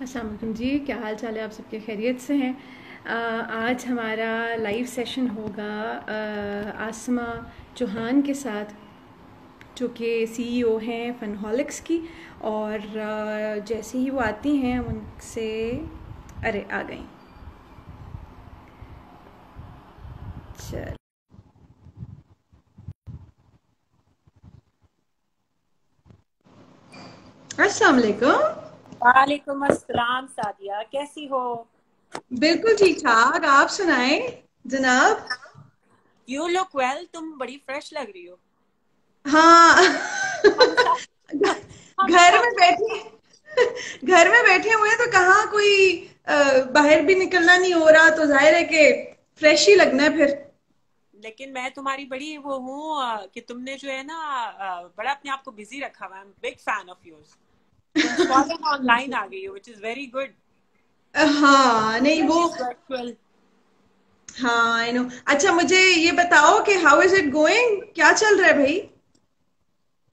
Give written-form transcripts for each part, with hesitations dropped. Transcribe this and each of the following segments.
अस्सलाम वालेकुम जी, क्या हाल चाल है? आप सबके खैरियत से हैं? आज हमारा लाइव सेशन होगा आसमा चौहान के साथ, जो कि सीईओ हैं फनहॉलिक्स की। और जैसे ही वो आती हैं हम उनसे, अरे आ गई। चल, अस्सलाम वालेकुम। वालेकुम अस्सलाम सादिया, कैसी हो? बिल्कुल ठीक ठाक, आप सुनाएं जनाब। यू लुक वेल, तुम बड़ी फ्रेश लग रही हो। हाँ। हम सब हम घर सब में बैठे घर में बैठे हुए हैं तो कहाँ कोई बाहर भी निकलना नहीं हो रहा, तो जाहिर है कि फ्रेश ही लगना है फिर। लेकिन मैं तुम्हारी बड़ी वो हूँ कि तुमने जो है ना बड़ा अपने आप को बिजी रखा हुआ है। I am big fan of yours. तुम फॉरन ऑनलाइन आ गई हो, व्हिच इज वेरी गुड। हाँ नहीं वो, वर्चुअल। हाँ आई नो। अच्छा मुझे ये बताओ कि हाउ इज इट गोइंग, क्या चल रहा है भाई?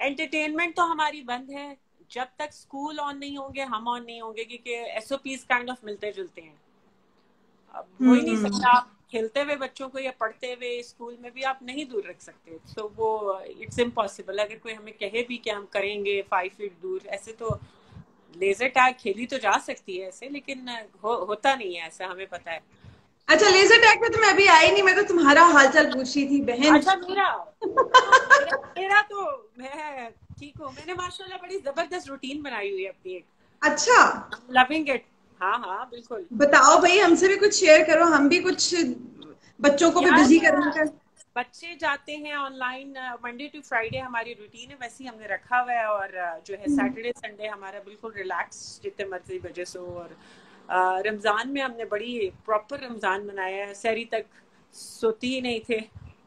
एंटरटेनमेंट तो हमारी बंद है। जब तक स्कूल ऑन नहीं होंगे हम ऑन नहीं होंगे, क्योंकि एसओपीज काइंड ऑफ मिलते जुलते हैं। अब हो ही नहीं हम्म। सकता, आप खेलते हुए बच्चों को या पढ़ते हुए स्कूल में भी आप नहीं दूर रख सकते। तो वो इट्स इम्पॉसिबल। अगर कोई हमें कहे भी कि हम करेंगे 5 फीट दूर, ऐसे तो लेजर टैग खेली तो जा सकती है ऐसे, लेकिन होता नहीं है ऐसा, हमें पता है। अच्छा तो लेजर टैग में तो मैं अभी आई नहीं, मैं तो तुम्हारा हालचाल पूछ रही थी बहन। अच्छा, मेरा हाँ, मेरा तो मैं ठीक हूँ। मैंने माशाल्लाह बड़ी जबरदस्त रूटीन बनाई हुई है अपनी एक। अच्छा लविंग इट। हाँ हाँ बिल्कुल। बताओ भाई, हमसे भी कुछ शेयर करो, हम भी कुछ बच्चों को भी यार बिजी करने का। बच्चे जाते हैं ऑनलाइन मंडे टू फ्राइडे, हमारी रूटीन है वैसे ही हमने रखा हुआ है। और जो है सैटरडे संडे हमारा बिल्कुल रिलैक्स, जितने मर्जी बजे सो। और रमज़ान में हमने बड़ी प्रॉपर रमज़ान मनाया है। सहरी तक सोती ही नहीं थे।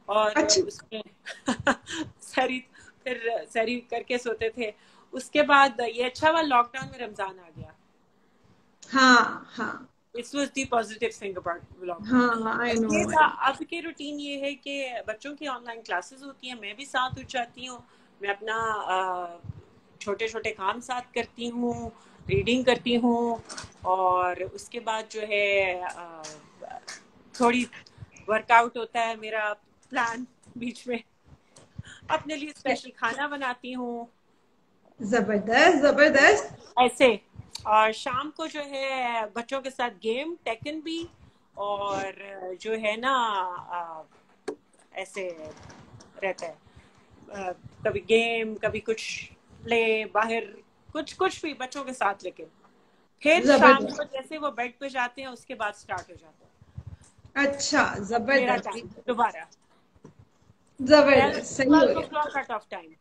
और अच्छा। उसमें सहरी, फिर सहरी करके सोते थे। उसके बाद ये अच्छा हुआ लॉकडाउन में रमज़ान आ गया। हाँ हाँ this was the positive thing about lockdown. हाँ आई नो। ये था। अब की रूटीन ये है कि बच्चों की ऑनलाइन क्लासेस होती हैं, मैं भी साथ उठ जाती हूँ। मैं अपना छोटे छोटे काम साथ करती हूँ, रीडिंग करती हूँ। और उसके बाद जो है थोड़ी वर्कआउट होता है मेरा, प्लान बीच में। अपने लिए स्पेशल खाना बनाती हूँ जबरदस्त जबरदस्त। ऐसे। और शाम को जो है बच्चों के साथ गेम टेकन भी। और जो है ना ऐसे रहता है। अ, कभी गेम, कभी कुछ प्ले बाहर, कुछ कुछ भी बच्चों के साथ। लेकिन फिर शाम को जबरदस्त। जैसे वो बेड पे जाते हैं उसके बाद स्टार्ट हो जाता है अच्छा अब मेरा जबरदस्त। टाइम दोबारा। ट्वेल्व जबरदस्त सही हो ट्वेल्व ओ गया। Clock cut off time.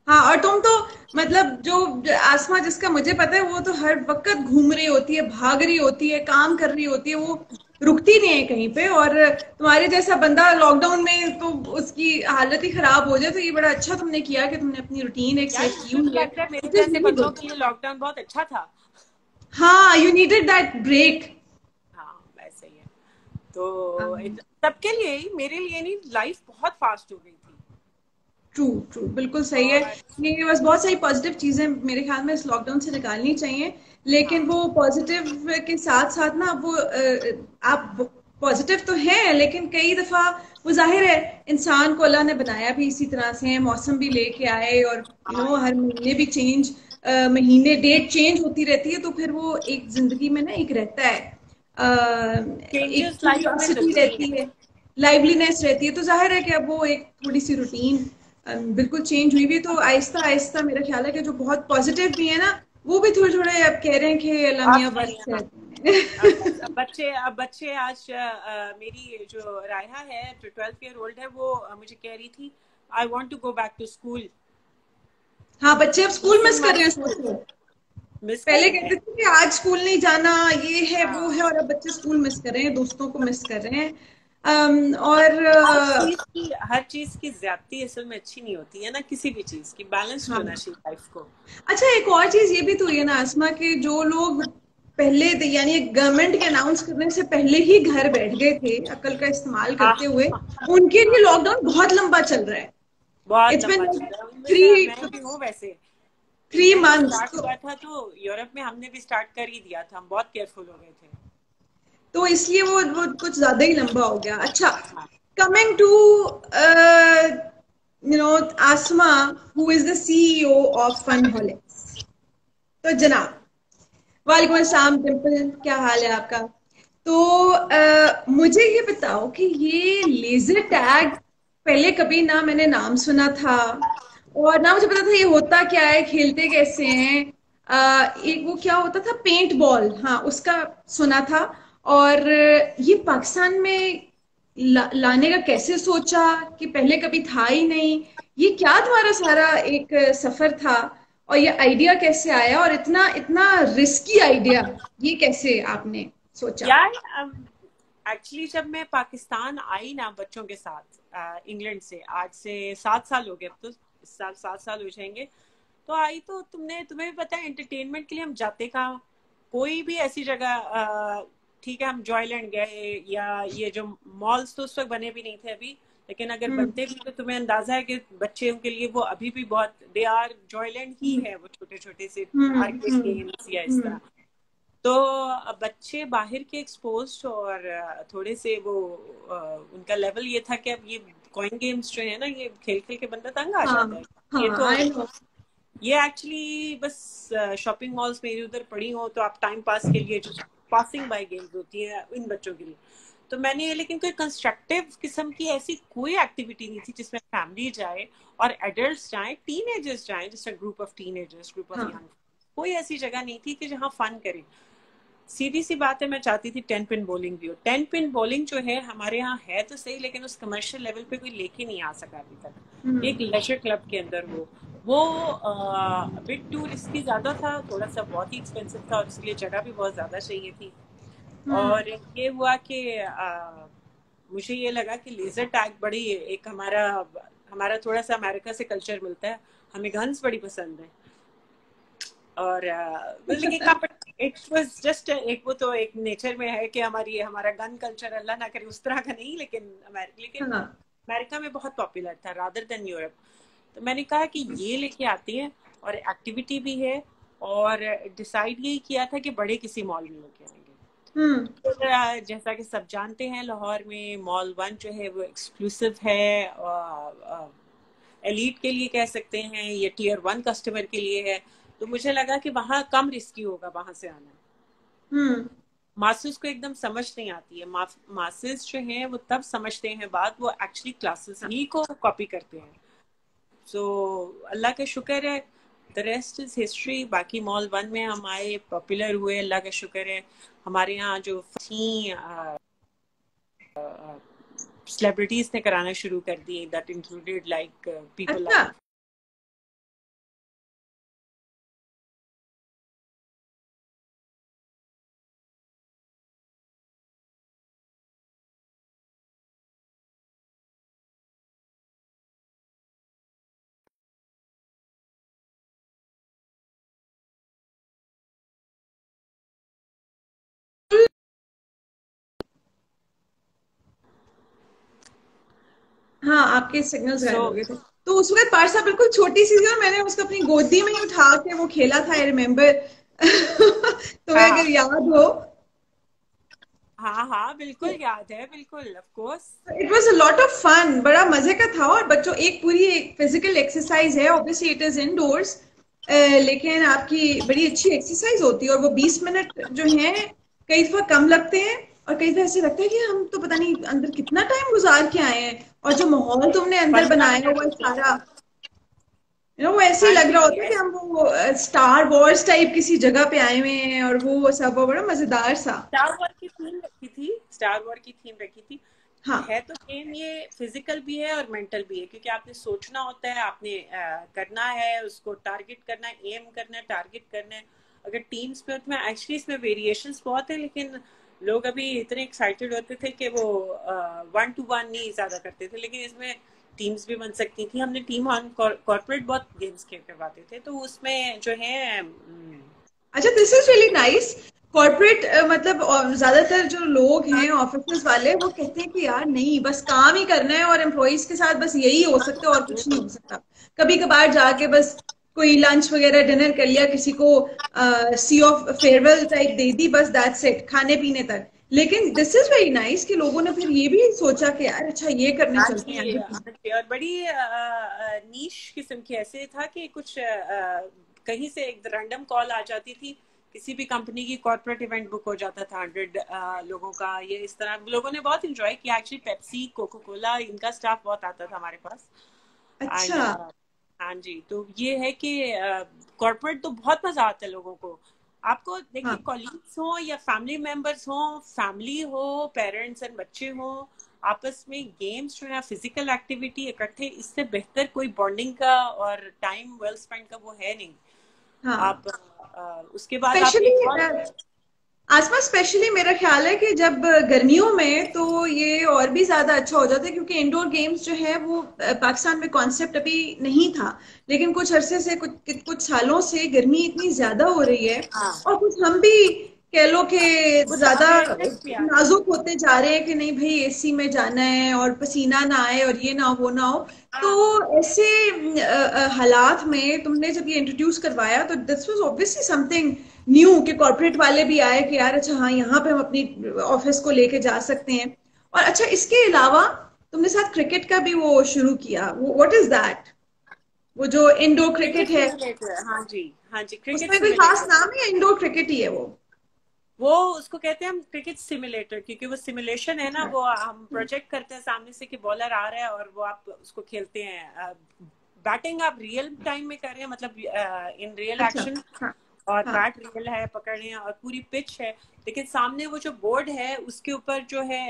हाँ और तुम तो मतलब जो आसमा जिसका मुझे पता है वो तो हर वक्त घूम रही होती है, भाग रही होती है, काम कर रही होती है, वो रुकती नहीं है कहीं पे। और तुम्हारे जैसा बंदा लॉकडाउन में तो उसकी हालत ही खराब हो जाए, तो ये बड़ा अच्छा तुमने किया कि तुमने अपनी रूटीन एक यार सेट की मुझे तो हुई है, लगता है मेरे विच इज जैसे वेरी बंदों गुड। के लिए लॉकडाउन बहुत अच्छा था। हाँ यू नीडेड दैट ब्रेक। हाँ वैसे ही है। तो सबके लिए ही, मेरे लिए नहीं, लाइफ बहुत फास्ट हो गई थी। ट्रू ट्रू बिल्कुल सही है। और ये बस बहुत सारी पॉजिटिव चीजें मेरे ख्याल में इस लॉकडाउन से निकालनी चाहिए, लेकिन हाँ वो पॉजिटिव के साथ साथ ना वो आप पॉजिटिव तो हैं, लेकिन कई दफा वो जाहिर है इंसान को अल्लाह ने बनाया भी इसी तरह से है, मौसम भी लेके आए और हाँ, हर महीने भी चेंज, महीने डेट चेंज होती रहती है, तो फिर वो एक जिंदगी में ना एक रहता है, एक चेंजेस लाइफ में क्यूरियोसिटी जरूरी रहती है। है, लाइवलीनेस रहती है। तो जाहिर है कि अब वो एक थोड़ी सी रूटीन बिल्कुल चेंज हुई भी, तो आहिस्ता आहिस्ता मेरा ख्याल है कि जो बहुत पॉजिटिव भी है ना, वो भी थोड़े थोड़े अब कह रहे हैं कि अल्लाह अब मियाँ नहीं, बस हाँ। है। अब बच्चे आज मेरी जो रायहा है जो 12 ईयर ओल्ड है, वो मुझे कह रही थी I want to go back to school. हाँ बच्चे अब स्कूल मिस मिसिंग कर माई रहे हैं, स्कूल। सोचो। मिस कर पहले रहे हैं। कहते थे कि आज स्कूल नहीं जाना, ये है वो है, हाँ। और अब बच्चे स्कूल मिस कर रहे हैं, दोस्तों को मिस कर रहे हैं। और हर चीज की ज्यादती असल में अच्छी नहीं होती है ना, किसी भी चीज की बैलेंस्ड हाँ। होना चाहिए लाइफ को। अच्छा एक और चीज ये भी तो है ना आसमा, के जो लोग पहले यानी गवर्नमेंट के अनाउंस करने से पहले ही घर बैठ गए थे अकल का इस्तेमाल हाँ करते हुए, हाँ, उनके लिए हाँ, लॉकडाउन बहुत लंबा चल रहा है। बहुत इट्स लंबा बिन चल रहा है। उनमें थ्री। मैं भी हूँ वैसे। इंडिया में मंथ्स स्टार्ट हुआ था तो यूरोप में हमने भी स्टार्ट कर ही दिया था, हम बहुत केयरफुल हो गए थे। तो इसलिए वो कुछ ज्यादा ही लंबा हो गया। अच्छा, हाँ। Coming to Asma, who is the CEO of Funholics. तो जनाब, वालेकुम अस्सलाम डिम्पल, क्या हाल है आपका? तो मुझे ये बताओ कि ये लेजर टैग पहले कभी ना मैंने नाम सुना था, और ना मुझे पता था ये होता क्या है, खेलते कैसे हैं। एक वो क्या होता था, पेंट बॉल, हाँ उसका सुना था। और ये पाकिस्तान में लाने का कैसे सोचा, कि पहले कभी था ही नहीं। ये क्या तुम्हारा सारा एक सफर था, और ये आइडिया कैसे आया, और इतना इतना रिस्की आइडिया ये कैसे आपने सोचा? यार एक्चुअली जब मैं पाकिस्तान आई ना बच्चों के साथ इंग्लैंड से, आज से 7 साल हो गए, अब तो इस साल 7 साल हो जाएंगे। तो आई तो तुम्हें भी पता है एंटरटेनमेंट के लिए हम जाते कहाँ, कोई भी ऐसी जगह, ठीक है हम जॉयलैंड गए, या ये जो मॉल्स तो उस वक्त बने भी नहीं थे अभी, लेकिन अगर हम्म बनते भी तो तुम्हें अंदाजा है कि बच्चों के लिए वो अभी भी बहुत, दे आर जॉयलैंड ही हम्म है, वो छोटे छोटे से हम्म आर्केड हम्म गेम्स या इस हम्म तरह। तो बच्चे बाहर के एक्सपोज, और थोड़े से वो उनका लेवल ये था कि अब ये कॉइन गेम्स जो है ना, ये खेल खेल के बंदा तंग आ हाँ जाता है। ये हाँ, तो आई नो। ये एक्चुअली बस शॉपिंग मॉल्स में इधर उधर पड़ी हो तो आप टाइम पास के लिए जो पासिंग बाय गेम्स होती है इन बच्चों के लिए। तो मैंने लेकिन कोई कंस्ट्रक्टिव किस्म की ऐसी कोई एक्टिविटी नहीं थी जिसमें फैमिली जाए और एडल्ट्स जाए, टीनेजर्स जाए, जैसे group of teenagers, group of हाँ यंग, कोई ऐसी जगह नहीं थी कि जहाँ फन करें। सीधी सी बात है, मैं चाहती थी 10 पिन बॉलिंग भी हो। 10 पिन बॉलिंग जो है हमारे यहाँ है तो सही, लेकिन उस कमर्शियल लेवल पे कोई लेके नहीं आ सका अभी तक। एक हम्म लेजर क्लब के अंदर वो बिट टू रिस्की ज्यादा था, थोड़ा सा बहुत ही एक्सपेंसिव था, और इसलिए जगह भी बहुत ज्यादा चाहिए थी। हम्म और ये हुआ कि मुझे ये लगा कि लेजर टैग बड़ी, एक हमारा हमारा थोड़ा सा अमेरिका से कल्चर मिलता है, हमें गन्स बड़ी पसंद है। और लेकिन इट वाज जस्ट एक, वो तो एक नेचर में है कि हमारा गन कल्चर, अल्लाह ना करे उस तरह का नहीं, लेकिन हाँ अमेरिका में बहुत पॉपुलर था रादर देन यूरोप। तो मैंने कहा कि ये लेके आती है, और एक्टिविटी भी है, और डिसाइड यही किया था कि बड़े किसी मॉल में लेके आएंगे। हम्म तो जैसा कि सब जानते हैं लाहौर में मॉल 1 जो है वो एक्सक्लूसिव है, एलीट के लिए कह सकते हैं, ये टियर 1 कस्टमर के लिए है। तो मुझे लगा कि वहाँ कम रिस्की होगा वहां से आना। हम्म मासेस को एकदम समझ नहीं आती है, मासेस जो हैं वो तब समझते हैं बात, वो एक्चुअली क्लासेस ही को कॉपी करते हैं। सो अल्लाह का शुक्र है, द रेस्ट इज हिस्ट्री। बाकी मॉल 1 में हम आए, पॉपुलर हुए, अल्लाह का शुक्र है। हमारे यहाँ जो थी सेलिब्रिटीज ने कराना शुरू कर दिए, दैट इंक्लूडेड लाइक पीपल अच्छा। लाइक। हाँ, आपके सिग्नल्स सो गायब हो गए थे। तो उस वक्त पारसा बिल्कुल छोटी सी थी, और मैंने उसको अपनी गोदी में ही उठा के वो खेला था, आई रिमेम्बर। तुम्हें हाँ अगर याद हो। हाँ हाँ, बिल्कुल याद है, बिल्कुल, of course. It was a lot of fun, बड़ा मजे का था। और बच्चों, एक पूरी एक फिजिकल एक्सरसाइज है, ऑब्वियसली इट इज इनडोर्स, लेकिन आपकी बड़ी अच्छी एक्सरसाइज होती है। और वो 20 मिनट जो है कई दफा कम लगते हैं, और कई दफा ऐसे लगता है कि हम तो पता नहीं अंदर कितना टाइम गुजार के आए हैं। और जो माहौल तुमने अंदर 15 मिनट बनाया हुआ है होते हैं। सारा, वो ऐसे ही हाँ लग जी, रहा होता है कि ऐसे हम वो स्टार वॉर्स टाइप किसी जगह पे आए हुए हैं, और वो सब बड़ा मजेदार सा। स्टार वॉर की थीम रखी थी, स्टार वॉर की थीम रखी थी। हाँ है तो गेम ये फिजिकल भी है और मेंटल भी है, क्योंकि आपने सोचना होता है, आपने करना है, उसको टारगेट करना है, एम करना है, टारगेट करना है। अगर टीम्स में तो एक्चुअली इसमें वेरिएशंस बहुत है, लेकिन लोग अभी इतने एक्साइटेड होते थे कि वो 1 to 1 नहीं ज्यादा करते थे, लेकिन इसमें टीम्स भी बन सकती थी। हमने टीम ऑन कॉर्पोरेट बहुत गेम्स खेल करवाते थे, तो उसमें जो है अच्छा, this is really nice. Corporate मतलब ज्यादातर जो लोग हैं ऑफिस वाले, वो कहते हैं कि यार नहीं, बस काम ही करना है, और एम्प्लॉइज के साथ बस यही हो सकता है और कुछ नहीं हो सकता। कभी कभार जाके बस कोई लंच वगैरह डिनर कर लिया, किसी को सी ऑफ फेयरवेल टाइप दे दी, बस दैट्स इट, खाने पीने तक। लेकिन दिस इज वेरी नाइस कि लोगों ने फिर ये भी सोचा कि यार अच्छा ये करने हाँ चलते हैं जी, आगे। हाँ जी। और बड़ी नीश किस्म की ऐसे था कि कुछ कहीं से एक रैंडम कॉल आ जाती थी, किसी भी कंपनी की कॉर्पोरेट इवेंट बुक हो जाता था 100 लोगों का। ये इस तरह लोगों ने बहुत एंजॉय किया। एक्चुअली पेप्सी, कोको कोला, इनका स्टाफ बहुत आता था हमारे पास। एंड अच्छा। हाँ जी, तो ये है कि कॉर्पोरेट तो बहुत मजा आता है लोगों को। आपको देखिए, हाँ कॉलीग्स हो या फैमिली मेंबर्स हो, फैमिली हो, पेरेंट्स एंड बच्चे हो, आपस में गेम्स जो है, फिजिकल एक्टिविटी इकट्ठे, इससे बेहतर कोई बॉन्डिंग का और टाइम वेल स्पेंड का वो है नहीं। हाँ। आप उसके बाद आप स्पेशली एक और आसमा, स्पेशली मेरा ख्याल है कि जब गर्मियों में तो ये और भी ज्यादा अच्छा हो जाता है, क्योंकि इंडोर गेम्स जो है वो पाकिस्तान में कॉन्सेप्ट अभी नहीं था, लेकिन कुछ अरसे से, कुछ सालों से गर्मी इतनी ज्यादा हो रही है, हाँ, और कुछ हम भी कह लो कि कुछ ज्यादा अवेयरनेस भी आ रही नाजुक होते जा रहे हैं कि नहीं भाई एसी में जाना है और पसीना ना आए और ये ना हो वो ना हो। है। तो हाँ, ऐसे हालात में तुमने जब ये इंट्रोड्यूस करवाया तो this was obviously something new, कि कॉर्पोरेट वाले भी आए कि यार अच्छा हाँ यहाँ पे हम अपनी ऑफिस को लेके जा सकते हैं। और अच्छा इसके अलावा तुमने साथ क्रिकेट का भी वो शुरू किया, वो व्हाट इज दैट, वो जो इंडोर क्रिकेट क्रिकेट है, सिमुलेटर। हाँ जी, हाँ जी, क्रिकेट उसमें कोई खास सिमुलेटर। नाम है या इंडोर क्रिकेट ही है वो? वो उसको कहते हैं हम क्रिकेट सिमुलेटर, क्योंकि वो सिमुलेशन है ना, अच्छा। वो हम प्रोजेक्ट करते हैं सामने से कि बॉलर आ रहा है और वो आप उसको खेलते हैं। बैटिंग आप रियल टाइम में कर रहे हैं, मतलब इन रियल अच्छा। एक्शन, हाँ और हाँ। बैट रियल है, पकड़ रहे हैं, और पूरी पिच है। लेकिन सामने वो जो बोर्ड है उसके ऊपर जो है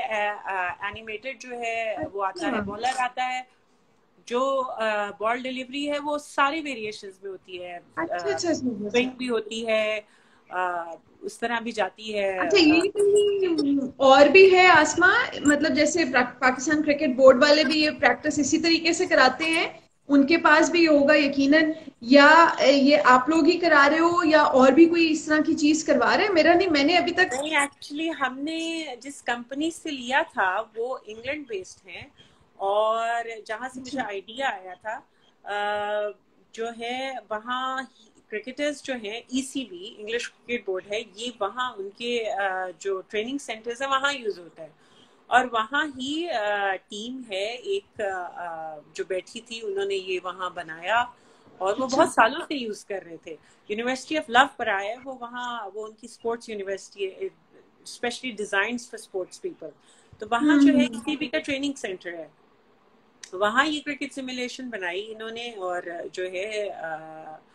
एनिमेटेड जो है वो आता अच्छा है, बॉलर आता है, जो बॉल डिलीवरी है वो सारी वेरिएशंस में होती है। अच्छा अच्छा अच्छा अच्छा। स्विंग भी होती है, उस तरह भी जाती है। अच्छा ये कहीं और भी है आसमा, मतलब जैसे पाकिस्तान क्रिकेट बोर्ड वाले भी ये प्रैक्टिस इसी तरीके से कराते हैं, उनके पास भी ये होगा यकीनन, या ये आप लोग ही करा रहे हो या और भी कोई इस तरह की चीज करवा रहे हैं? मेरा नहीं, मैंने अभी तक। नहीं, एक्चुअली हमने जिस कंपनी से लिया था वो इंग्लैंड बेस्ड है, और जहाँ से मुझे अच्छा आइडिया आया था जो है वहाँ क्रिकेटर्स जो हैं, ईसीबी इंग्लिश क्रिकेट बोर्ड है, ये वहाँ उनके जो ट्रेनिंग सेंटर्स है वहाँ यूज होता है। और वहाँ ही टीम है एक जो बैठी थी, उन्होंने ये वहाँ बनाया, और वो अच्छा। बहुत सालों से यूज कर रहे थे। यूनिवर्सिटी ऑफ लव पर आया है वो, वहाँ वो उनकी स्पोर्ट्स यूनिवर्सिटी है, specially design for sports people. तो वहाँ जो है हम्म। ईसीबी का ट्रेनिंग सेंटर है, वहाँ ये क्रिकेट सिमुलेशन बनाई इन्होंने। और जो है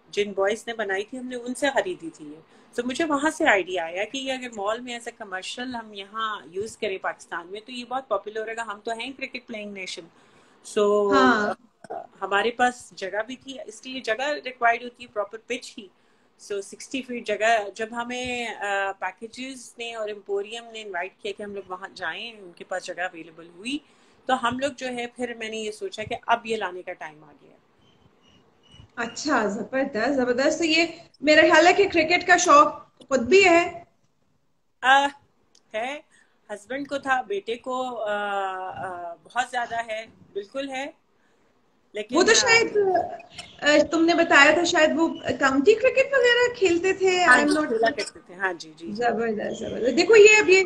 जिन बॉयज ने बनाई थी, हमने उनसे खरीदी थी ये। तो मुझे वहां से आइडिया आया कि ये अगर मॉल में ऐसा कमर्शियल हम यहाँ यूज करें पाकिस्तान में, तो ये बहुत पॉपुलर होगा। हम तो हैं क्रिकेट प्लेइंग नेशन, सो हाँ हमारे पास जगह भी थी, इसके लिए जगह रिक्वायर्ड होती है, प्रॉपर पिच ही। सो 60 फीट जगह। जब हमें पैकेजेस ने और एम्पोरियम ने इनवाइट किया कि हम लोग वहाँ जाएं, उनके पास जगह अवेलेबल हुई, तो हम लोग जो है फिर मैंने ये सोचा कि अब ये लाने का टाइम आ गया। अच्छा, जबरदस्त जबरदस्त। तो ये मेरा ख्याल है कि क्रिकेट का शौक खुद भी है। आ, है, हस्बैंड को था, बेटे को बहुत ज्यादा है, बिल्कुल है। वो लेकिन तो शायद तुमने बताया था शायद वो काउंटी क्रिकेट वगैरह खेलते थे, हाँ आई एम जी, नॉट। खेला करते थे। हाँ जी, जी जी। जबरदस्त जबरदस्त। देखो ये अब ये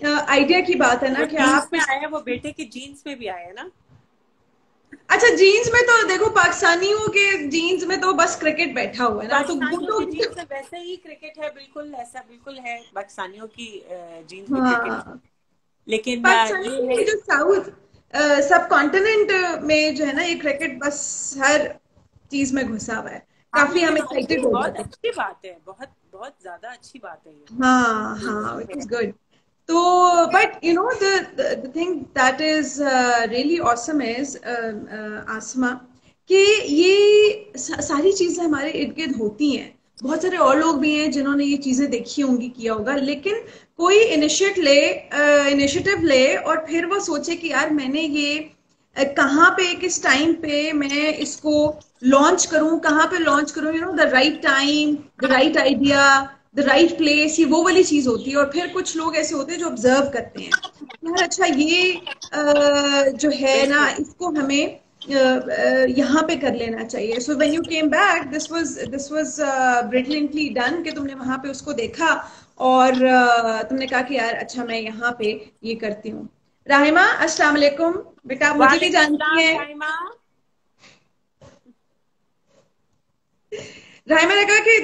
आइडिया की बात है जो ना कि जीन्स आप में आया है वो बेटे के जीन्स में भी आया है ना। अच्छा जीन्स में तो देखो पाकिस्तानियों के जीन्स में तो बस क्रिकेट बैठा हुआ है ना, तो वो पाकिस्तानियों तो की जीन्स में वैसे ही क्रिकेट है, बिल्कुल ऐसा बिल्कुल है, पाकिस्तानियों की जीन्स भी क्रिकेट। हाँ। लेकिन पाकिस्तानी ये है, ये जो साउथ सब कॉन्टिनेंट में जो है ना, ये क्रिकेट बस हर चीज में घुसा हुआ है, हाँ, काफी हम लेकिन एक्साइटेड ऑनेस्टली हो बहुत जाते हैं। अच्छी बात है, बहुत बहुत ज्यादा अच्छी बात है हाँ हाँ, इट ये। Is good. तो but you know the thing that is really awesome is Asma, कि ये सारी चीजें हमारे इर्द गिर्द होती हैं, बहुत सारे और लोग भी हैं जिन्होंने ये चीजें देखी होंगी, किया होगा, लेकिन कोई इनिशिएटिव ले और फिर वो सोचे कि यार मैंने ये कहाँ पे किस टाइम पे मैं इसको लॉन्च करूं, कहाँ पे लॉन्च करूं, you know the right time, the right idea, the right place, ये वो वाली चीज होती है। और फिर कुछ लोग ऐसे होते हैं जो ऑब्जर्व करते हैं यार अच्छा ये जो है ना बिल्कुल। इसको हमें यहाँ पे कर लेना चाहिए. So when you came back this was brilliantly done कि तुमने वहां पे उसको देखा और तुमने कहा कि यार अच्छा मैं यहाँ पे ये करती हूँ. राहिमा अस्सलाम वालेकुम बेटा, आप मुझे भी वालेकुम जानती सलाम हैं. राइमा। राहिमा ने कहा कि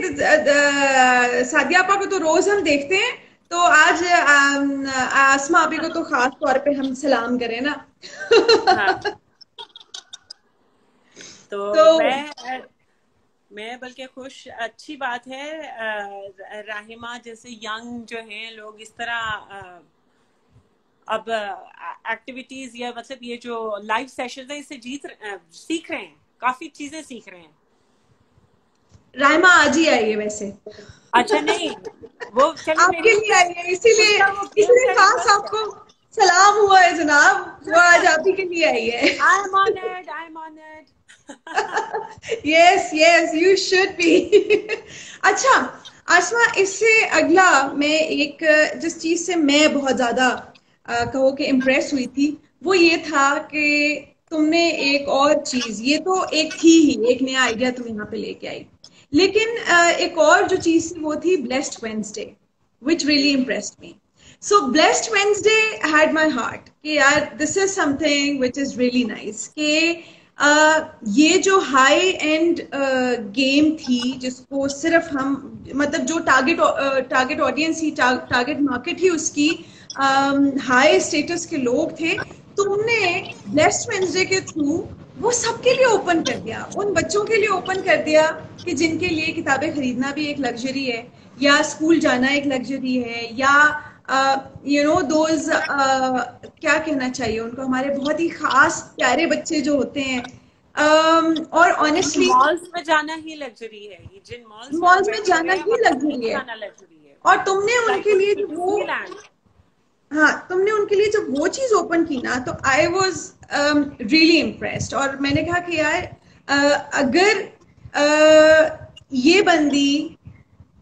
सादिया आपा को तो रोज हम देखते हैं, तो आज आसमा आपी को तो खास तौर पे हम सलाम करें ना. हाँ, तो तो मैं बल्कि खुश, अच्छी बात है। राहिमा जैसे यंग जो हैं लोग इस तरह अब एक्टिविटीज या मतलब ये जो लाइव सेशन है इससे सीख रहे हैं, काफी चीजें सीख रहे हैं। राहिमा आज ही आई है वैसे. अच्छा, नहीं वो चलो आपके मेरी लिए आई है, इसीलिए उसका वो गेम इसीलिए का खास इंटरेस्ट आपको सलाम हुआ है जनाब. वो आज आप ही के लिए आई है. है। I am honoured. Yes yes you should be. अच्छा आसमा, इससे अगला मैं एक जिस चीज से मैं बहुत ज्यादा कहो कि इम्प्रेस हुई थी वो ये था कि तुमने एक और चीज, ये तो एक थी ही, एक नया आइडिया तुम यहाँ पे लेके आई, लेकिन एक और जो चीज थी वो थी blessed Wednesday, which really impressed me. So Blessed Wednesday had my heart कि यार this is something which is really nice कि ये जो हाई एंड गेम थी जिसको सिर्फ हम मतलब जो टारगेट ऑडियंस ही, टारगेट मार्केट ही उसकी हाई स्टेटस के लोग थे, तुमने ब्लेस्ड वेंसडे के थ्रू वो सबके लिए ओपन कर दिया. उन बच्चों के लिए ओपन कर दिया कि जिनके लिए किताबें खरीदना भी एक लग्जरी है, या स्कूल जाना एक लग्जरी है, या यू नो दोज क्या कहना चाहिए उनको, हमारे बहुत ही खास प्यारे बच्चे जो होते हैं. और ऑनेस्टली मॉल्स में जाना ही लग्जरी है, ये जिन मॉल्स में जाना ही लग्जरी है. जाना लग्जरी है। और तुमने लाइक उनके लिए जो वो, डिज्नीलैंड। हाँ तुमने उनके लिए जब वो चीज ओपन की ना तो आई वॉज रियली इम्प्रेस्ड. और मैंने कहा कि यार अगर ये बंदी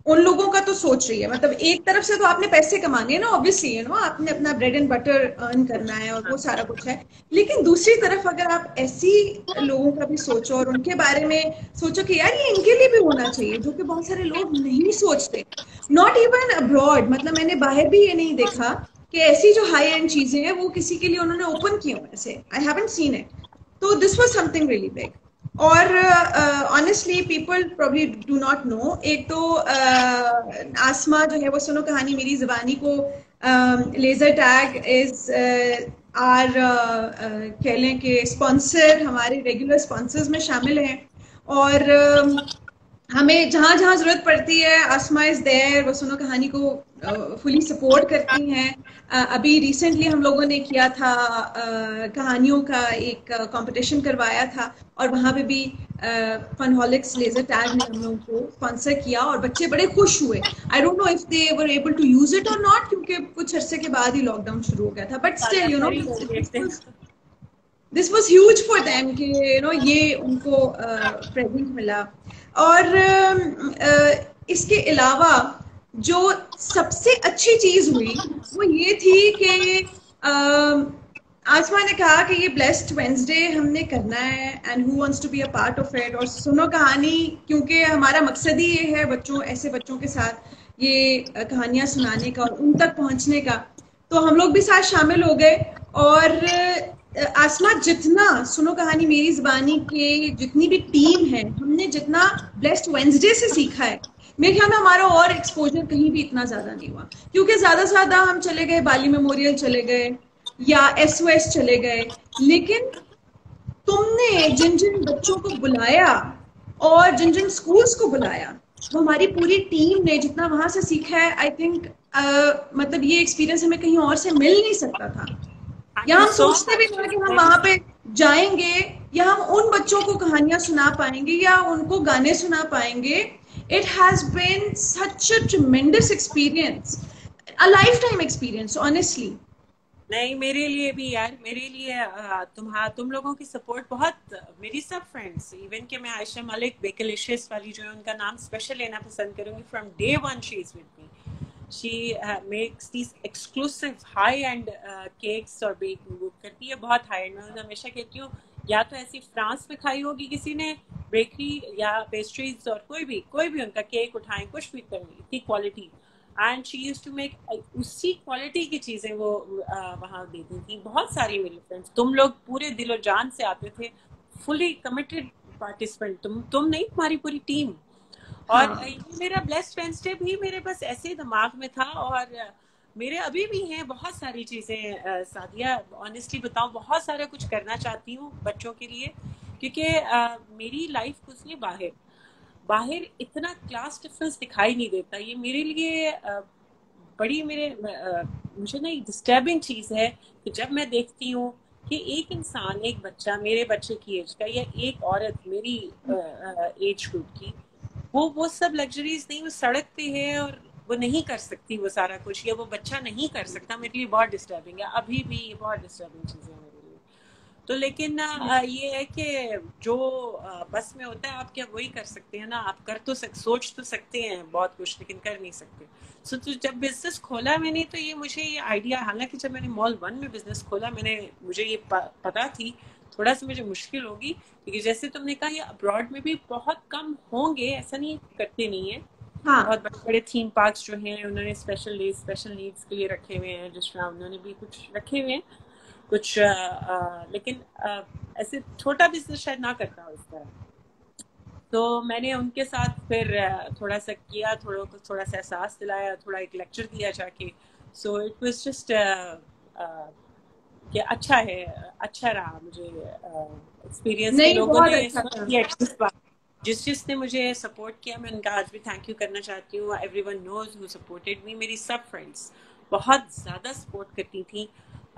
उन लोगों का तो सोच रही है, मतलब एक तरफ से तो आपने पैसे कमाने हैं ना, ऑब्वियसली यू नो आपने अपना ब्रेड एंड बटर अर्न करना है और वो सारा कुछ है, लेकिन दूसरी तरफ अगर आप ऐसी लोगों का भी सोचो और उनके बारे में सोचो कि यार ये इनके लिए भी होना चाहिए, जो कि बहुत सारे लोग नहीं सोचते, नॉट इवन अब्रॉड. मतलब मैंने बाहर भी ये नहीं देखा कि ऐसी जो हाई एंड चीजें हैं वो किसी के लिए उन्होंने ओपन की हो ऐसे. I haven't seen it. तो this was something really big. और honestly people probably do not know. एक तो आसमा जो है वो सुनो कहानी मेरी ज़बानी को लेजर टैग इज आर कह लें कि स्पॉन्सर, हमारे रेगुलर स्पॉन्सर्स में शामिल हैं. और हमें जहाँ जहाँ जरूरत पड़ती है आसमा इज देयर, वो सुनो कहानी को फुली सपोर्ट करती हैं. अभी रिसेंटली हम लोगों ने किया था कहानियों का एक कंपटीशन करवाया था और वहाँ पे भी फनहॉलिक्स लेजर टैग ने हम लोगों को स्पॉन्सर किया और बच्चे बड़े खुश हुए. I don't know if they were able to use it और नॉट, क्योंकि कुछ अरसे के बाद ही लॉकडाउन शुरू हो गया था, but still you know this was huge for them कि यू नो ये उनको प्रेजेंट मिला. और इसके अलावा जो सबसे अच्छी चीज हुई वो ये थी कि आसमा ने कहा कि ये ब्लेस्ड वेंसडे हमने करना है and who wants to be a part of it. और सुनो कहानी, क्योंकि हमारा मकसद ही ये है बच्चों, ऐसे बच्चों के साथ ये कहानियां सुनाने का और उन तक पहुंचने का, तो हम लोग भी साथ शामिल हो गए. और आसमा जितना सुनो कहानी मेरी ज़बानी के जितनी भी टीम है, हमने जितना ब्लेस्ड वेंसडे से सीखा है, मेरे ख्याल में हमारा और एक्सपोजर कहीं भी इतना ज्यादा नहीं हुआ, क्योंकि ज्यादा से ज्यादा हम चले गए बाली मेमोरियल चले गए या SOS चले गए, लेकिन तुमने जिन जिन बच्चों को बुलाया और जिन जिन स्कूल्स को बुलाया, वो हमारी पूरी टीम ने जितना वहां से सीखा है, आई थिंक मतलब ये एक्सपीरियंस हमें कहीं और से मिल नहीं सकता था. या हम सोचते भी थे कि हम वहां पे जाएंगे या हम उन बच्चों को कहानियां सुना पाएंगे या उनको गाने सुना पाएंगे. It has been such a tremendous experience, a lifetime experience honestly. नहीं, मेरे लिए भी यार, मेरे लिए तुम लोगों की सपोर्ट बहुत, मेरी सब फ्रेंड्स, इवन कि मैं आयशा मलिक बेकलिशियस वाली जो है उनका नाम स्पेशल लेना पसंद करूंगी. From day one she is with me. She makes these exclusive high end cakes और बेक करती है, बहुत हाई एंड. मैं हमेशा कहती हूँ या तो ऐसी फ्रांस में खाई होगी किसी ने बेकरी या पेस्ट्रीज, और कोई भी उनका केक उठाएं, कुछ भी करें, इतनी quality. And she used to make उसी क्वालिटी की चीजें वो वहां देती थी। बहुत सारी मेरी फ्रेंड्स, तुम लोग पूरे दिलो जान से आते थे, फुली कमिटेड पार्टिसिपेंट, तुम नहीं, तुम्हारी पूरी टीम। और हाँ ये मेरा ब्लेस्ड वेंसडे भी मेरे बस ऐसे दिमाग में था, और मेरे अभी भी हैं बहुत सारी चीजें। सादिया, ऑनेस्टली बताऊं, बहुत सारा कुछ करना चाहती हूँ बच्चों के लिए, क्योंकि मेरी लाइफ कुछ नहीं, बाहर बाहर इतना क्लास डिफरेंस दिखाई नहीं देता। ये मेरे लिए बड़ी मुझे ना एक डिस्टर्बिंग चीज है कि जब मैं देखती हूँ कि एक इंसान, एक बच्चा मेरे बच्चे की एज का, या एक औरत मेरी एज ग्रुप की, वो सब लग्जरीज नहीं, वो सड़क पे है और वो नहीं कर सकती वो सारा कुछ, या वो बच्चा नहीं कर सकता। मेरे लिए बहुत डिस्टर्बिंग है, अभी भी ये बहुत डिस्टर्बिंग चीज है मेरे लिए। तो लेकिन ये है कि जो बस में होता है, आप क्या वही कर सकते हैं ना, आप सोच तो सकते हैं बहुत कुछ, लेकिन कर नहीं सकते। तो जब बिजनेस खोला मैंने, तो ये मुझे ये आइडिया, हालांकि जब मैंने मॉल 1 में बिजनेस खोला, मुझे ये पता थी थोड़ा सा मुझे मुश्किल होगी, क्योंकि जैसे तुमने कहा, ये अब्रॉड में भी बहुत कम होंगे, ऐसा नहीं, करते नहीं है। हाँ बहुत बड़े बड़े थीम पार्क्स जो हैं, उन्होंने स्पेशल नीड्स के लिए रखे हुए हैं, जिस तरह उन्होंने भी कुछ रखे हुए हैं कुछ, लेकिन ऐसे छोटा बिजनेस शायद ना करता हो इस तरह। तो मैंने उनके साथ फिर थोड़ा सा किया, थोड़ा सा एहसास दिलाया, थोड़ा एक लेक्चर दिया जाके। सो इट वाज जस्ट कि अच्छा है, अच्छा रहा मुझे एक्सपीरियंस के नहीं, लोगों बहुत ने अच्छा था। जिसने मुझे सपोर्ट किया, मैं उनका आज भी थैंक यू करना चाहती हूँ। Everyone knows who supported me, मेरी सब फ्रेंड्स बहुत ज़्यादा सपोर्ट करती थी।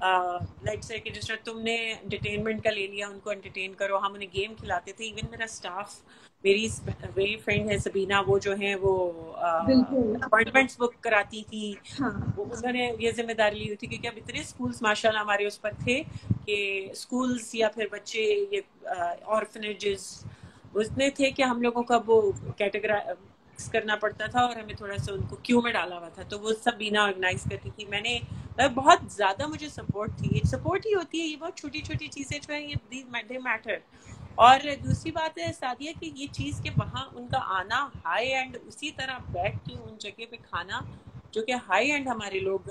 लाइक से कि जिस तरह तुमने एंटरटेनमेंट का ले लिया, उनको एंटरटेन करो, हम उन्हें गेम खिलाते थे। इवन मेरा स्टाफ, मेरी फ्रेंड है सबीना, वो जो है वो बिल्कुल। अपॉइंटमेंट्स बुक कराती थी। हाँ उन्होंने ये जिम्मेदारी ली हुई थी, क्योंकि अब इतने स्कूल्स माशाल्लाह हमारे उस पर थे कि स्कूल्स या फिर बच्चे, ये ऑर्फनेजेस उतने थे कि हम लोगों का वो कैटेगराइज करना पड़ता था, और हमें थोड़ा सा उनको क्यू में डाला हुआ था, तो वो सब बीना ऑर्गेनाइज करती थी। बहुत ज्यादा मुझे सपोर्ट थी, सपोर्ट ही होती है, ये बहुत छोटी छोटी चीजें जो है, ये दे मैटर। और दूसरी बात है सादिया कि ये चीज के वहाँ उनका आना, हाई एंड उसी तरह बैठ के उन जगह पे खाना, जो कि हाई एंड हमारे लोग,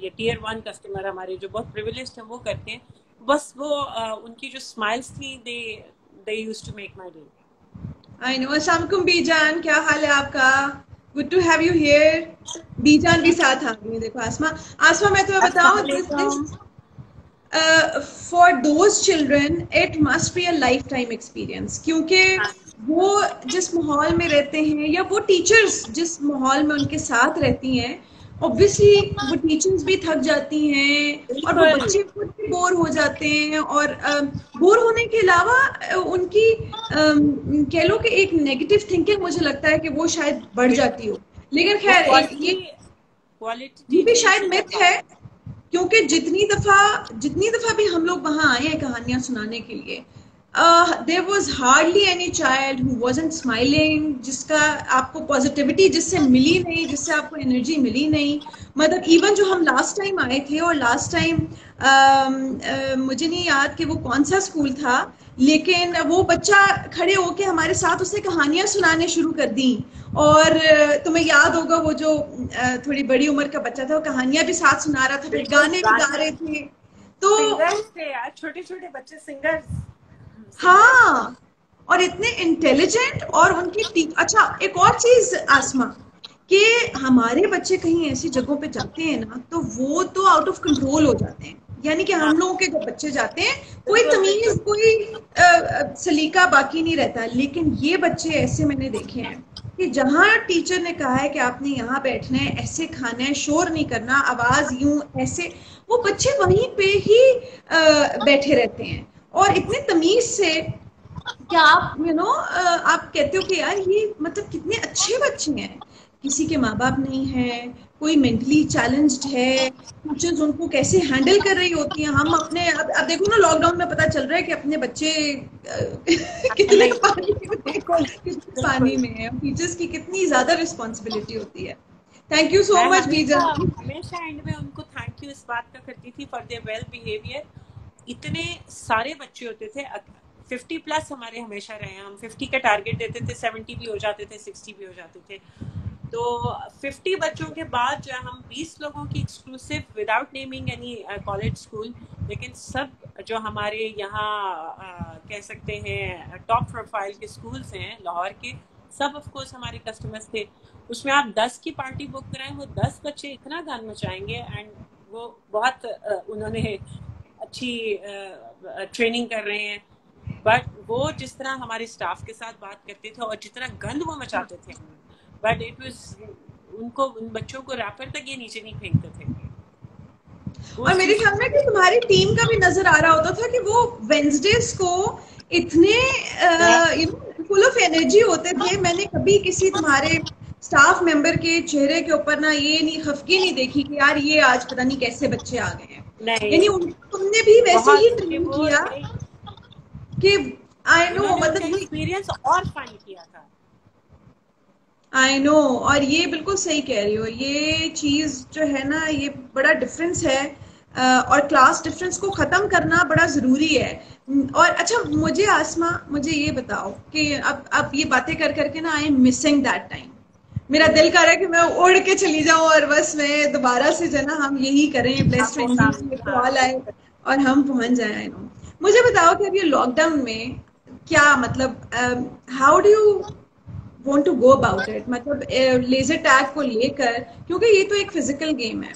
ये टियर 1 कस्टमर हमारे जो बहुत प्रिविलेज्ड हैं, वो करते हैं। बस वो उनकी जो स्माइल्स थी, they used to make my day. I know. अस्सलाम वालेकुम बीजान, क्या हाल है आपका? Good to have you here. Bijan भी साथ आ गई है, देखो आसमा। आसमा, मैं तुम्हें अस्सलाम बताऊं, वालेकुम। For those children it must be a lifetime experience, क्योंकि वो जिस माहौल में रहते हैं, या वो टीचर्स जिस माहौल में उनके साथ रहती हैं, ऑब्वियसली वो टीचर्स भी थक जाती हैं, और वो बिल्कुल। बच्चे खुद भी बोर हो जाते हैं। और बोर होने के अलावा उनकी कह लो कि एक नेगेटिव थिंकिंग, मुझे लगता है कि वो शायद बढ़ जाती हो। लेकिन वो खैर, क्वालिटी ये क्वालिटी भी शायद एजुकेशन मिथ का है, क्योंकि जितनी दफा भी हम लोग वहां आए हैं कहानियां सुनाने के लिए, there was hardly any child who wasn't smiling, जिसका आपको पॉजिटिविटी जिससे मिली नहीं, जिससे आपको एनर्जी मिली नहीं। मतलब इवन जो हम लास्ट टाइम आए थे, और लास्ट टाइम मुझे नहीं याद कि वो कौन सा स्कूल था, लेकिन वो बच्चा खड़े होके हमारे साथ उसने कहानियां सुनाने शुरू कर दी। और तुम्हें याद होगा, वो जो थोड़ी बड़ी उम्र का बच्चा था, वो कहानियां भी साथ सुना रहा था, फिर बिल्कुल गाने भी गा गाने, रहे थे। तो सिंगर्स थे यार, छोटे छोटे बच्चे सिंगर्स। हाँ, और इतने इंटेलिजेंट, और अच्छा, एक और चीज आसमा, कि हमारे बच्चे कहीं ऐसी जगहों पे जाते हैं ना, तो वो तो आउट ऑफ कंट्रोल हो जाते हैं। यानी कि हाँ, हम लोगों के जब बच्चे जाते हैं, कोई बिल्कुल बिल्कुल। तमीज, कोई सलीका बाकी नहीं रहता। लेकिन ये बच्चे ऐसे मैंने देखे हैं कि जहां टीचर ने कहा है कि आपने यहाँ बैठना है, ऐसे खाना है, शोर नहीं करना, आवाज यूं ऐसे, वो बच्चे वहीं पे ही बैठे रहते हैं, और इतने तमीज से कि आप आप कहते हो कि यार ये मतलब कितने अच्छे बच्चे हैं। किसी के माँ बाप नहीं है, कोई मेंटली चैलेंज्ड है, टीचर्स उनको कैसे हैंडल कर रही होती हैं। हम अपने, अब देखो ना, लॉकडाउन में पता चल रहा है कि अपने बच्चे कितने नहीं, पानी में बिल्कुल कितने पानी बिल्कुल। में है, टीचर्स की कितनी ज्यादा रिस्पॉन्सिबिलिटी होती है। थैंक यू सो मैं मच बीजा। हमेशा हमेशा एंड में उनको थैंक यू इस बात का करती थी, फॉर देयर वेल बिहेवियर, इतने सारे बच्चे होते थे, 50+ हमारे हमेशा रहे हैं, हम 50 का टारगेट देते थे, 70 भी हो जाते थे, 60 भी हो जाते थे। तो 50 बच्चों के बाद जो है हम 20 लोगों की exclusive, without naming any college school, लेकिन सब जो हमारे यहाँ कह सकते हैं टॉप प्रोफाइल के स्कूल्स हैं लाहौर के, सब ऑफ कोर्स हमारे कस्टमर्स थे। उसमें आप 10 की पार्टी बुक कराएं, वो 10 बच्चे इतना गान मचाएंगे, एंड वो बहुत उन्होंने अच्छी ट्रेनिंग कर रहे हैं। बट वो जिस तरह हमारे स्टाफ के साथ बात करते थे और जितना गंद वो मचाते थे, बट इट वाज, उनको, उन बच्चों को रैपर तक ये नीचे नहीं फेंकते थे। और मेरे ख्याल में कि तुम्हारी टीम का भी नजर आ रहा होता था कि वो वेंसडेज को इतने फुल ऑफ एनर्जी होते थे। मैंने कभी किसी तुम्हारे स्टाफ मेंबर के चेहरे के ऊपर ना ये नहीं खफगी नहीं देखी कि यार ये आज पता नहीं कैसे बच्चे आ गए हैं। यानी तुमने भी वैसे ही ट्रेन किया कि आई नो, मतलब एक्सपीरियंस और फाइन किया था। आई नो, और ये बिल्कुल सही कह रही हो, ये चीज जो है ना, ये बड़ा डिफरेंस है, और क्लास डिफरेंस को खत्म करना बड़ा जरूरी है। और अच्छा, मुझे आसमा, मुझे ये बताओ कि अब ये बातें कर करके ना I am missing that time. मेरा दिल कर रहा है कि मैं उड़ के चली जाऊं और बस मैं दोबारा से जो ना हम यही करें, प्लस 20 में कॉल आए और हम पहुंच जाए। आई नो, मुझे बताओ कि अब ये लॉकडाउन में क्या मतलब, how do you want to go about it, मतलब लेजर टैग को लेकर, क्योंकि ये तो एक फिजिकल गेम है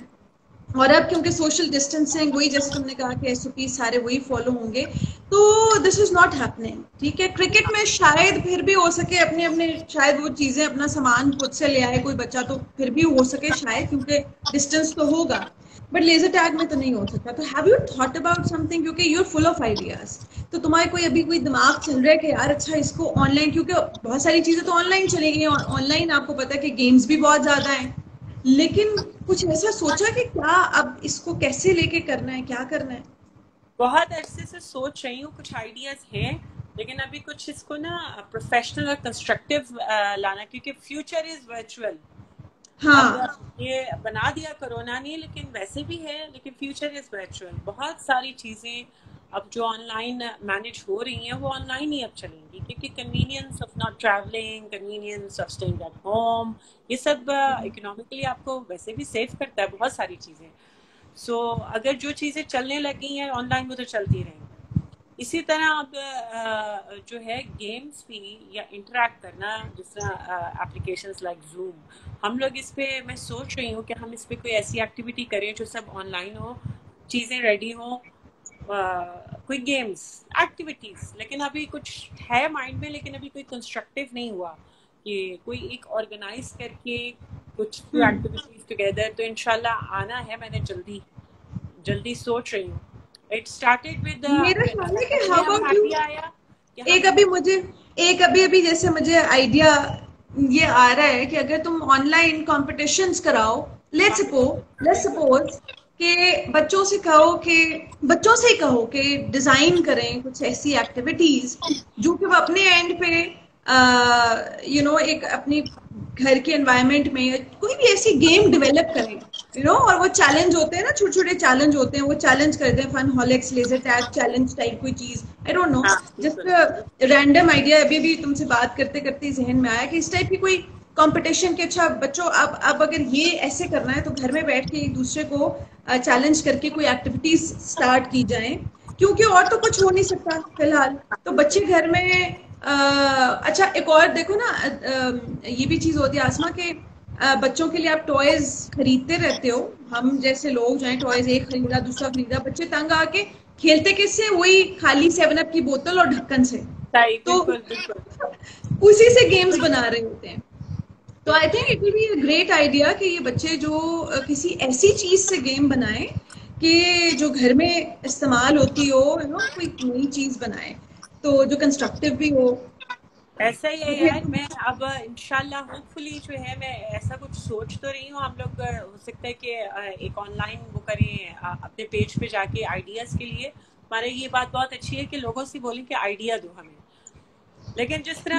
और अब क्योंकि सोशल डिस्टेंसिंग, वही जैसे तुमने कहा कि एसओपी सारे वही फॉलो होंगे, तो दिस इज नॉट हैपनिंग। ठीक है, क्रिकेट में शायद फिर भी हो सके अपने अपने, शायद वो चीजें अपना सामान खुद से ले आए कोई बच्चा, तो फिर भी हो सके शायद, क्योंकि डिस्टेंस तो होगा, बट लेजर टैग में तो नहीं हो सकता। तो have you thought about something, क्योंकि you are full of ideas, तो तुम्हारे कोई अभी कोई दिमाग चल रहा है कि यार अच्छा इसको ऑनलाइन, क्योंकि बहुत सारी चीजें तो ऑनलाइन चलेगी, और ऑनलाइन आपको पता है कि गेम्स भी बहुत ज्यादा हैं, लेकिन कुछ ऐसा सोचा कि क्या अब इसको कैसे लेके करना है, क्या करना है? बहुत अरसे से सोच रही हूँ, कुछ आइडियाज हैं, लेकिन अभी कुछ इसको ना प्रोफेशनल और कंस्ट्रक्टिव लाना, क्योंकि फ्यूचर इज वर्चुअल। हाँ, ये बना दिया कोरोना ने, लेकिन वैसे भी है, लेकिन फ्यूचर इज वर्चुअल। बहुत सारी चीजें अब जो ऑनलाइन मैनेज हो रही हैं वो ऑनलाइन ही अब चलेंगी, क्योंकि convenience of not travelling, convenience of staying at home, ये सब इकोनॉमिकली आपको वैसे भी सेव करता है बहुत सारी चीजें। सो अगर जो चीजें चलने लगी हैं ऑनलाइन, वो तो चलती रहेंगी। इसी तरह अब जो है गेम्स भी, या इंटरेक्ट करना, जिस तरह एप्लीकेशंस लाइक जूम, हम लोग इस पे, मैं सोच रही हूँ कि हम इस पे कोई ऐसी एक्टिविटी करें जो सब ऑनलाइन हो, चीजें रेडी हो, कोई गेम्स एक्टिविटीज। लेकिन अभी कुछ है माइंड में, लेकिन अभी कोई कंस्ट्रक्टिव नहीं हुआ कि कोई एक ऑर्गेनाइज करके कुछ एक्टिविटीज टुगेदर। तो इंशाल्लाह आना है, मैंने जल्दी सोच रही हूँ। इट स्टार्टेड विद मेरा ख्याल है कि हाउ अबाउट यू, एक अभी जैसे मुझे आइडिया ये आ रहा है कि अगर तुम ऑनलाइन कॉम्पिटिशन्स कराओ, लेट्स सपोज कि बच्चों से ही कहो कि डिजाइन करें कुछ ऐसी एक्टिविटीज जो कि वो अपने एंड पे एक अपनी घर के एनवायरनमेंट में कोई भी ऐसी गेम डेवलप करें, और वो चैलेंज होते हैं ना, छोटे छोटे चैलेंज होते हैं, वो चैलेंज कर दें, fun हॉलिक्स, laser tag challenge type कोई चीज, आई don't no, just random idea अभी भी तुमसे बात करते करते जहन में आया कि इस टाइप की कोई कंपटीशन के। अच्छा बच्चों, अब अगर ये ऐसे करना है तो घर में बैठ के एक दूसरे को चैलेंज करके कोई एक्टिविटीज स्टार्ट की जाए, क्योंकि और तो कुछ हो नहीं सकता फिलहाल। तो बच्चे घर में अच्छा, एक और देखो ना, ये भी चीज होती है आसमा के, बच्चों के लिए आप टॉयज खरीदते रहते हो, हम जैसे लोग जो है टॉयज एक खरीदा दूसरा खरीदा, बच्चे तंग आके खेलते किससे, वही खाली 7 अप की बोतल और ढक्कन से, तो उसी से गेम्स बना रहे होते हैं। तो I think it will be a great idea कि ये बच्चे जो किसी ऐसी चीज से गेम बनाएं कि जो घर में इस्तेमाल होती हो, कोई नई चीज बनाए तो जो कंस्ट्रक्टिव भी हो। ऐसा ही है यार। मैं अब इंशाल्लाह होपफुली जो है, मैं ऐसा कुछ सोच तो रही हूँ। हम लोग हो सकता है कि एक ऑनलाइन वो करें अपने पेज पे जाके आइडियाज के लिए। हमारे ये बात बहुत अच्छी है कि लोगों से बोलें कि आइडिया दो हमें, लेकिन जिस तरह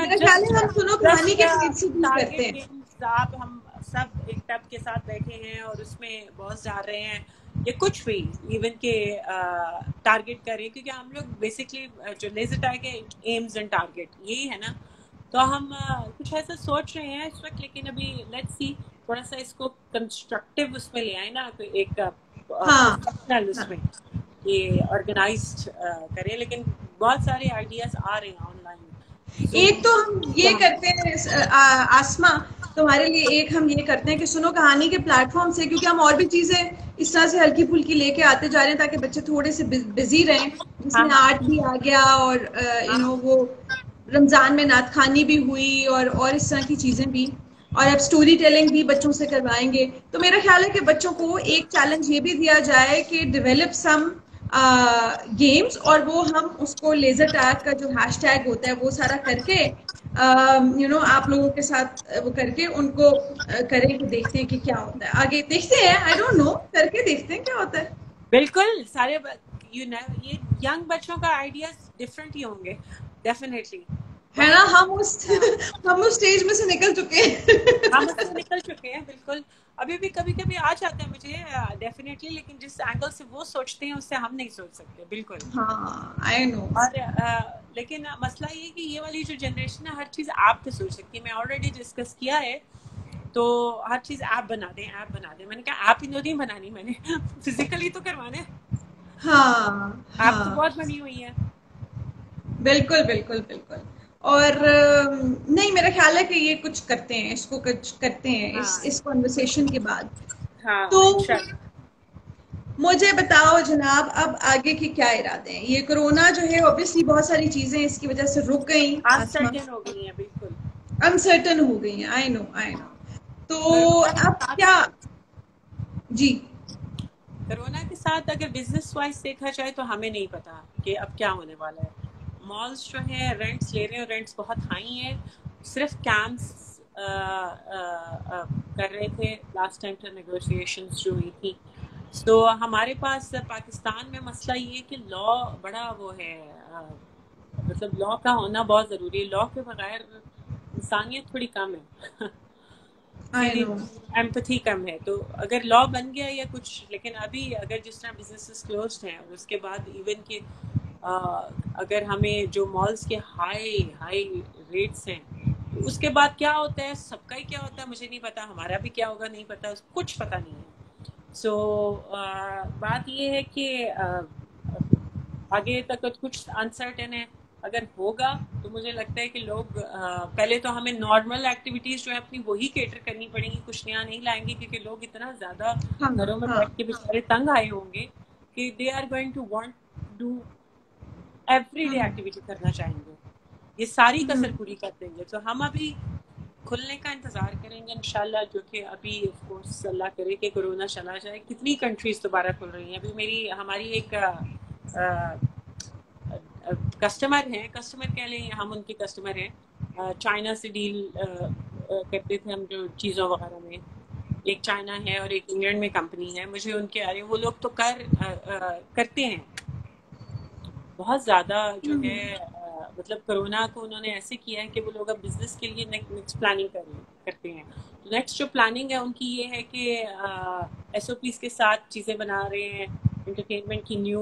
हम सब एक टब के साथ बैठे हैं और उसमें बहुत जा रहे हैं, या कुछ भी इवन के टारगेट करें, क्योंकि हम लोग बेसिकली जो लेजर टैग है एम्स एंड टारगेट यही है ना। तो हम कुछ ऐसा सोच रहे हैं इस वक्त, लेकिन अभी लेट्स सी थोड़ा सा इसको कंस्ट्रक्टिव उसमें ले आए ना, तो एक प्रोफेशनल उसमें ये ऑर्गेनाइज्ड करें। लेकिन बहुत सारे आइडियाज आ रहे हैं ऑनलाइन। एक तो हम ये करते हैं आसमा, तुम्हारे लिए एक हम ये करते हैं कि सुनो कहानी के प्लेटफॉर्म से, क्योंकि हम और भी चीजें इस तरह से हल्की फुल्की लेके आते जा रहे हैं ताकि बच्चे थोड़े से बिजी रहें, जिसमें आर्ट भी आ गया और वो रमजान में नात खानी भी हुई और इस तरह की चीजें भी, और अब स्टोरी टेलिंग भी बच्चों से करवाएंगे। तो मेरा ख्याल है कि बच्चों को एक चैलेंज ये भी दिया जाए कि डेवलप सम गेम्स, और वो हम उसको लेजर टैग का जो हैशटैग होता है वो सारा करके आप लोगों के साथ वो करके उनको करें कि देखते हैं कि क्या होता है आगे, देखते हैं, आई डोंट नो, करके देखते हैं क्या होता है। बिल्कुल सारे ये यंग बच्चों का आइडियाज डिफरेंट ही होंगे डेफिनेटली, है ना। हम उस स्टेज में से निकल चुके हैं। हम उससे निकल चुके हैं बिल्कुल। अभी भी कभी कभी आ जाता है मुझे डेफिनेटली, लेकिन जिस एंगल से वो सोचते हैं उससे हम नहीं सोच सकते बिल्कुल। हाँ आई नो। और लेकिन मसला ये कि ये वाली जो जनरेशन है हर चीज ऐप पे सोच सकती है। मैं ऑलरेडी डिस्कस किया है, तो हर चीज ऐप बना दें ऐप बना दें। मैंने कहा ऐप ही नहीं बनानी, मैंने फिजिकली तो करवाने। हाँ ऐप तो बहुत बनी हुई है। बिल्कुल बिल्कुल बिल्कुल। और नहीं, मेरा ख्याल है कि ये कुछ करते हैं, इसको कुछ करते हैं इस कॉन्वर्सेशन के बाद। हाँ, तो मुझे बताओ जनाब, अब आगे के क्या इरादे हैं? ये कोरोना जो है ऑब्वियसली बहुत सारी चीजें इसकी वजह से रुक गई, अनसर्टेन हो गई हैं, बिल्कुल अनसर्टन हो गई हैं। I know. तो अब क्या जी, कोरोना के साथ अगर बिजनेस वाइज देखा जाए तो हमें नहीं पता कि अब क्या होने वाला है। मॉल्स जो है रेंट्स ले रहे हैं, रेंट्स बहुत हाई हैं। सिर्फ कैंप्स कर रहे थे लास्ट टाइम तो नेगोशिएशंस जो हुई थी। तो हमारे पास पाकिस्तान में मसला ये है कि लॉ बड़ा वो है, मतलब लॉ का होना बहुत ज़रूरी है। लॉ के बगैर इंसानियत थोड़ी कम है, एम्पैथी कम है। तो अगर लॉ बन गया या कुछ, लेकिन अभी अगर जिस तरह बिजनेसेस क्लोज्ड हैं और उसके बाद इवन के अगर हमें जो मॉल्स के हाई रेट्स हैं, उसके बाद क्या होता है, सबका ही क्या होता है मुझे नहीं पता, हमारा भी क्या होगा नहीं पता, कुछ पता नहीं है। सो बात ये है कि आगे तक कुछ अनसर्टेन है। अगर होगा तो मुझे लगता है कि लोग पहले तो हमें नॉर्मल एक्टिविटीज जो है अपनी वही केटर करनी पड़ेंगी, कुछ नया नहीं लाएंगे, क्योंकि लोग इतना ज्यादा घरों में बैठ के बेचारे तंग आए होंगे कि they are going to want do everyday activity करना चाहेंगे। ये सारी कसर पूरी कर देंगे। तो हम अभी खुलने का इंतजार करेंगे इंशाल्लाह, जो कि अभी ऑफ कोर्स अल्लाह करे कि कोरोना चला जाए। कितनी कंट्रीज दोबारा खुल रही हैं अभी। हमारी एक कस्टमर कह लें, हम उनके कस्टमर हैं। चाइना से डील करते थे हम जो चीज़ों वगैरह में। एक चाइना है और एक इंग्लैंड में कंपनी है। मुझे उनके आ रहे हैं, वो लोग तो करते हैं बहुत ज़्यादा जो है। मतलब कोरोना को उन्होंने ऐसे किया है कि वो लोग अब बिजनेस के लिए नेक्स्ट प्लानिंग करते हैं। तो नेक्स्ट जो प्लानिंग है उनकी ये है कि SOPs के साथ चीज़ें बना रहे हैं। एंटरटेनमेंट की न्यू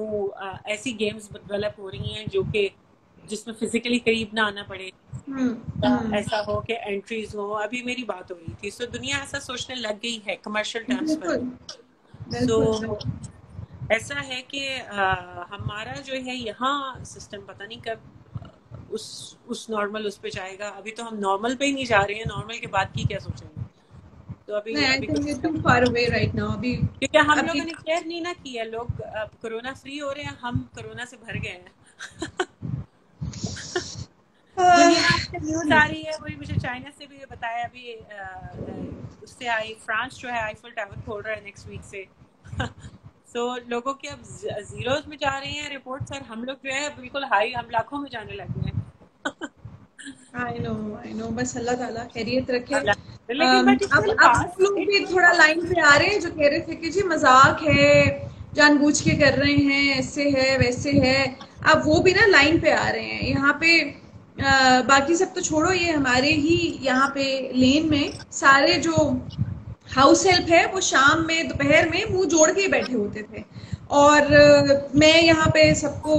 ऐसी गेम्स डेवलप हो रही हैं जो कि जिसमें फिजिकली करीब ना आना पड़े, ऐसा हो कि एंट्रीज हो। अभी मेरी बात हो रही थी, सो दुनिया ऐसा सोचने लग गई है कमर्शियल टर्म्स पर। सो ऐसा है कि हमारा जो है यहाँ सिस्टम पता नहीं कब उस नॉर्मल उस पे जाएगा। अभी तो हम नॉर्मल पे ही नहीं जा रहे हैं, नॉर्मल के बाद की क्या सोचेंगे। तो अभी क्योंकि हम लोगों ने केयर नहीं ना किया। लोग कोरोना फ्री हो रहे हैं, हम कोरोना से भर गए हैं। न्यूज आ रही है, वही मुझे चाइना से भी बताया अभी, उससे आई फ्रांस जो है आईफल टावर खोल रहा है नेक्स्ट वीक से। तो लोगों के अब जीरोज में जा रही हैं रिपोर्ट्स, और हम लोग जो है बिल्कुल हाई, हम लाखों में जाने लगे हैं। आई नो, बस अल्लाह ताला खैरियत रखे। अब लोग भी थोड़ा लाइन पे आ रहे हैं जो कह रहे थे कि जी मजाक है, जानबूझ के कर रहे हैं, ऐसे है वैसे है। अब वो भी ना लाइन पे आ रहे हैं यहाँ पे। बाकी सब तो छोड़ो, ये हमारे ही यहाँ पे लेन में सारे जो हाउस हेल्प है, वो शाम में दोपहर में मुंह जोड़ के ही बैठे होते थे। और मैं यहाँ पे सबको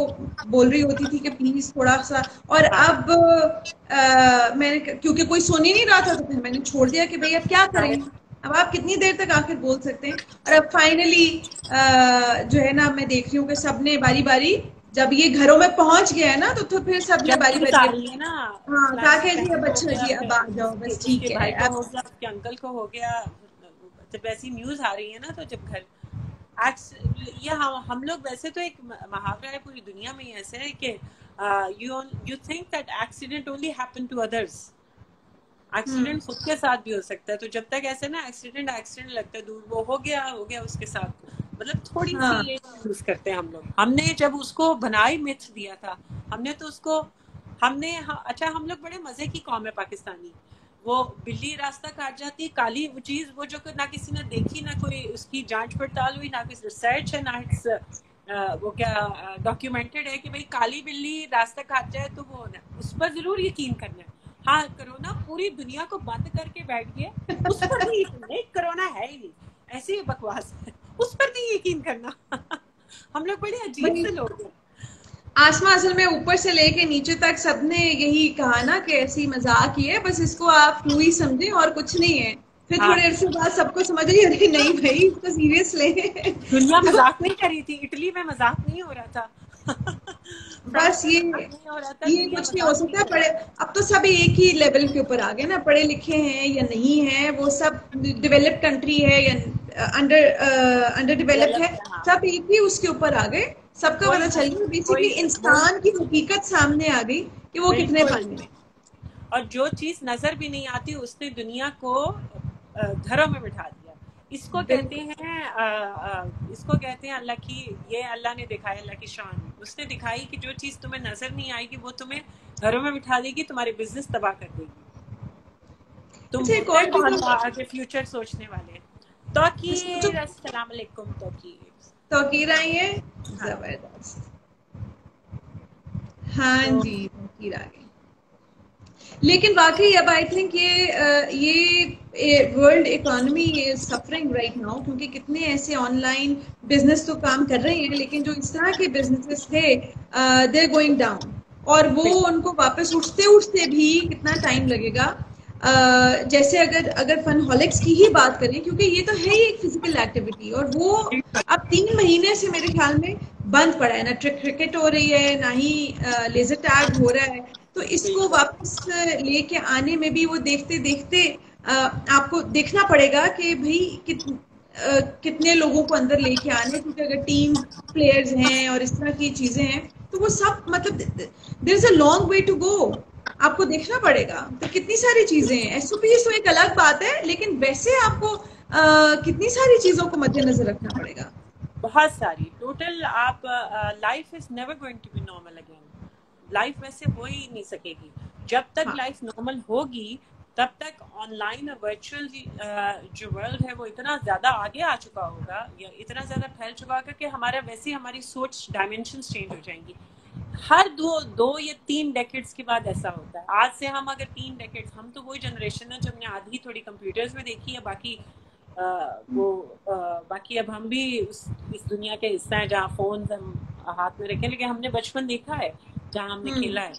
बोल रही होती थी कि प्लीज थोड़ा सा। और हाँ अब मैंने, क्योंकि कोई सुन ही नहीं रहा था, तो फिर मैंने छोड़ दिया कि भाई अब क्या करें, अब आप कितनी देर तक आखिर बोल सकते हैं। और अब फाइनली जो है ना, मैं देख रही हूँ कि सबने बारी बारी, जब ये घरों में पहुंच गया है ना, तो फिर सबने जब बारी न्यूज आ बारी, रही है ना, हाँ कहा फ्लैश कि जी बहन अब को हो अच्छा गया, जी अब फिर आ जाओ, उसके बस उसके ठीक है भाई को अब। हो गया, उसके अंकल को हो गया। जब ऐसी न्यूज आ रही है ना, तो जब घर ये हम लोग वैसे तो एक मुहावरा है पूरी दुनिया में ही ऐसे है कि you think that accident only happen to others, hmm. Accident खुद के साथ भी हो सकता है। तो जब तक ऐसे ना एक्सीडेंट एक्सीडेंट लगता है दूर, वो हो गया उसके साथ, मतलब थोड़ी सी हाँ ये यूज करते हैं हम लोग। हमने जब उसको बनाई मिथ दिया था, हमने तो उसको अच्छा, हम लोग बड़े मजे की कौम है पाकिस्तानी। वो बिल्ली रास्ता काट जाती, काली वो चीज, वो जो ना किसी ने देखी, ना कोई उसकी जांच पड़ताल हुई, ना कोई रिसर्च है, ना इट्स वो क्या डॉक्यूमेंटेड है कि भाई काली बिल्ली रास्ता काट जाए तो वो ना, उस पर जरूर यकीन करना है। हाँ, कोरोना पूरी दुनिया को बंद करके बैठ गया, उस पर नहीं यकीन नहीं, कोरोना है ही नहीं, ऐसी बकवास है, उस पर नहीं यकीन करना। हम लोग बड़े अजीब वही, से लोग हैं। आसमा असल में ऊपर से लेके नीचे तक सबने यही कहा ना कि ऐसी मजाक ही है, बस इसको आप फ्लू ही समझे और कुछ नहीं है। फिर हाँ, थोड़े अरसे बाद सबको समझ आई, अरे नहीं भाई इसको सीरियस ले। दुनिया तो मजाक नहीं करी थी, इटली में मजाक नहीं हो रहा था। बस फ्रांस में मजाक नहीं हो रहा था, ये दुनिया कुछ नहीं हो मजाक नहीं सकता। कर पढ़े, रही थी। अब तो सब एक ही लेवल के ऊपर आ गए ना, पढ़े लिखे हैं या नहीं है, वो सब डेवलप्ड कंट्री है या अंडर अंडर डेवलप्ड है, डेवलप, हाँ, सब एक ही उसके ऊपर आ गए। सबका कोई पता चल गया, बेसिकली कोई वो इंसान की हकीकत सामने आ गई कि वो कितने बिल्कुल। पानी में। और जो चीज नजर भी नहीं आती, उसने दुनिया को घरों में बिठा दिया। इसको कहते बिल्कुल। हैं इसको कहते हैं अल्लाह की, ये अल्लाह ने दिखाया, अल्लाह की शान। उसने दिखाई कि जो चीज तुम्हें नजर नहीं आएगी वो तुम्हें घरों में बिठा देगी, तुम्हारे बिजनेस तबाह कर देगी। तुम अच्छा, एक होते और कौन चीज हो आगे फ्यूचर सोचने वाले? सोचो, तौकीर, अस्सलाम वालेकुम तौकीर। तौकीर आई है, हाँ, जबरदस्त। हाँ तो जी, तौकीर आ गई। लेकिन वाकई अब आई थिंक ये world economy is suffering right now, क्योंकि कितने ऐसे ऑनलाइन बिजनेस तो काम कर रहे हैं, लेकिन जो इस तरह के बिजनेसेस थे दे आर गोइंग डाउन। और वो उनको वापस उठते उठते भी कितना टाइम लगेगा। जैसे अगर अगर फनहॉलिक्स की ही बात करें, क्योंकि ये तो है ही एक फिजिकल एक्टिविटी, और वो अब 3 महीने से मेरे ख्याल में बंद पड़ा है ना, क्रिकेट हो रही है ना ही लेजर टैग हो रहा है। तो इसको बिल्कुल वापस लेके आने में भी वो देखते देखते आपको देखना पड़ेगा कि भाई कितने लोगों को अंदर लेके आने, क्योंकि अगर टीम प्लेयर्स हैं और इस तरह की चीजें हैं, तो वो सब मतलब there is a long way to go. आपको देखना पड़ेगा, तो कितनी सारी चीजें हैं। एसओपीज तो एक अलग बात है, लेकिन वैसे आपको कितनी सारी चीजों को मद्देनजर रखना पड़ेगा। बहुत सारी टोटल आप life is never going to be normal again. Life वैसे हो ही नहीं सकेगी जब तक हाँ। लाइफ नॉर्मल होगी। तब तक ऑनलाइन और वर्चुअल जो वर्ल्ड है वो इतना ज्यादा आगे आ चुका होगा, या इतना ज्यादा फैल चुका होगा कि हमारा वैसे ही हमारी सोच डायमेंशन चेंज हो जाएंगी। हर दो या 3 डेकेड्स के बाद ऐसा होता है। आज से हम अगर 3 डेकेड्स, हम तो वही जनरेशन है जो हमने आधी थोड़ी कंप्यूटर्स में देखी है, बाकी बाकी अब हम भी इस दुनिया के हिस्सा हैं जहाँ फोन हम हाथ में रखें, लेकिन हमने बचपन देखा है जहाँ हमने खेला है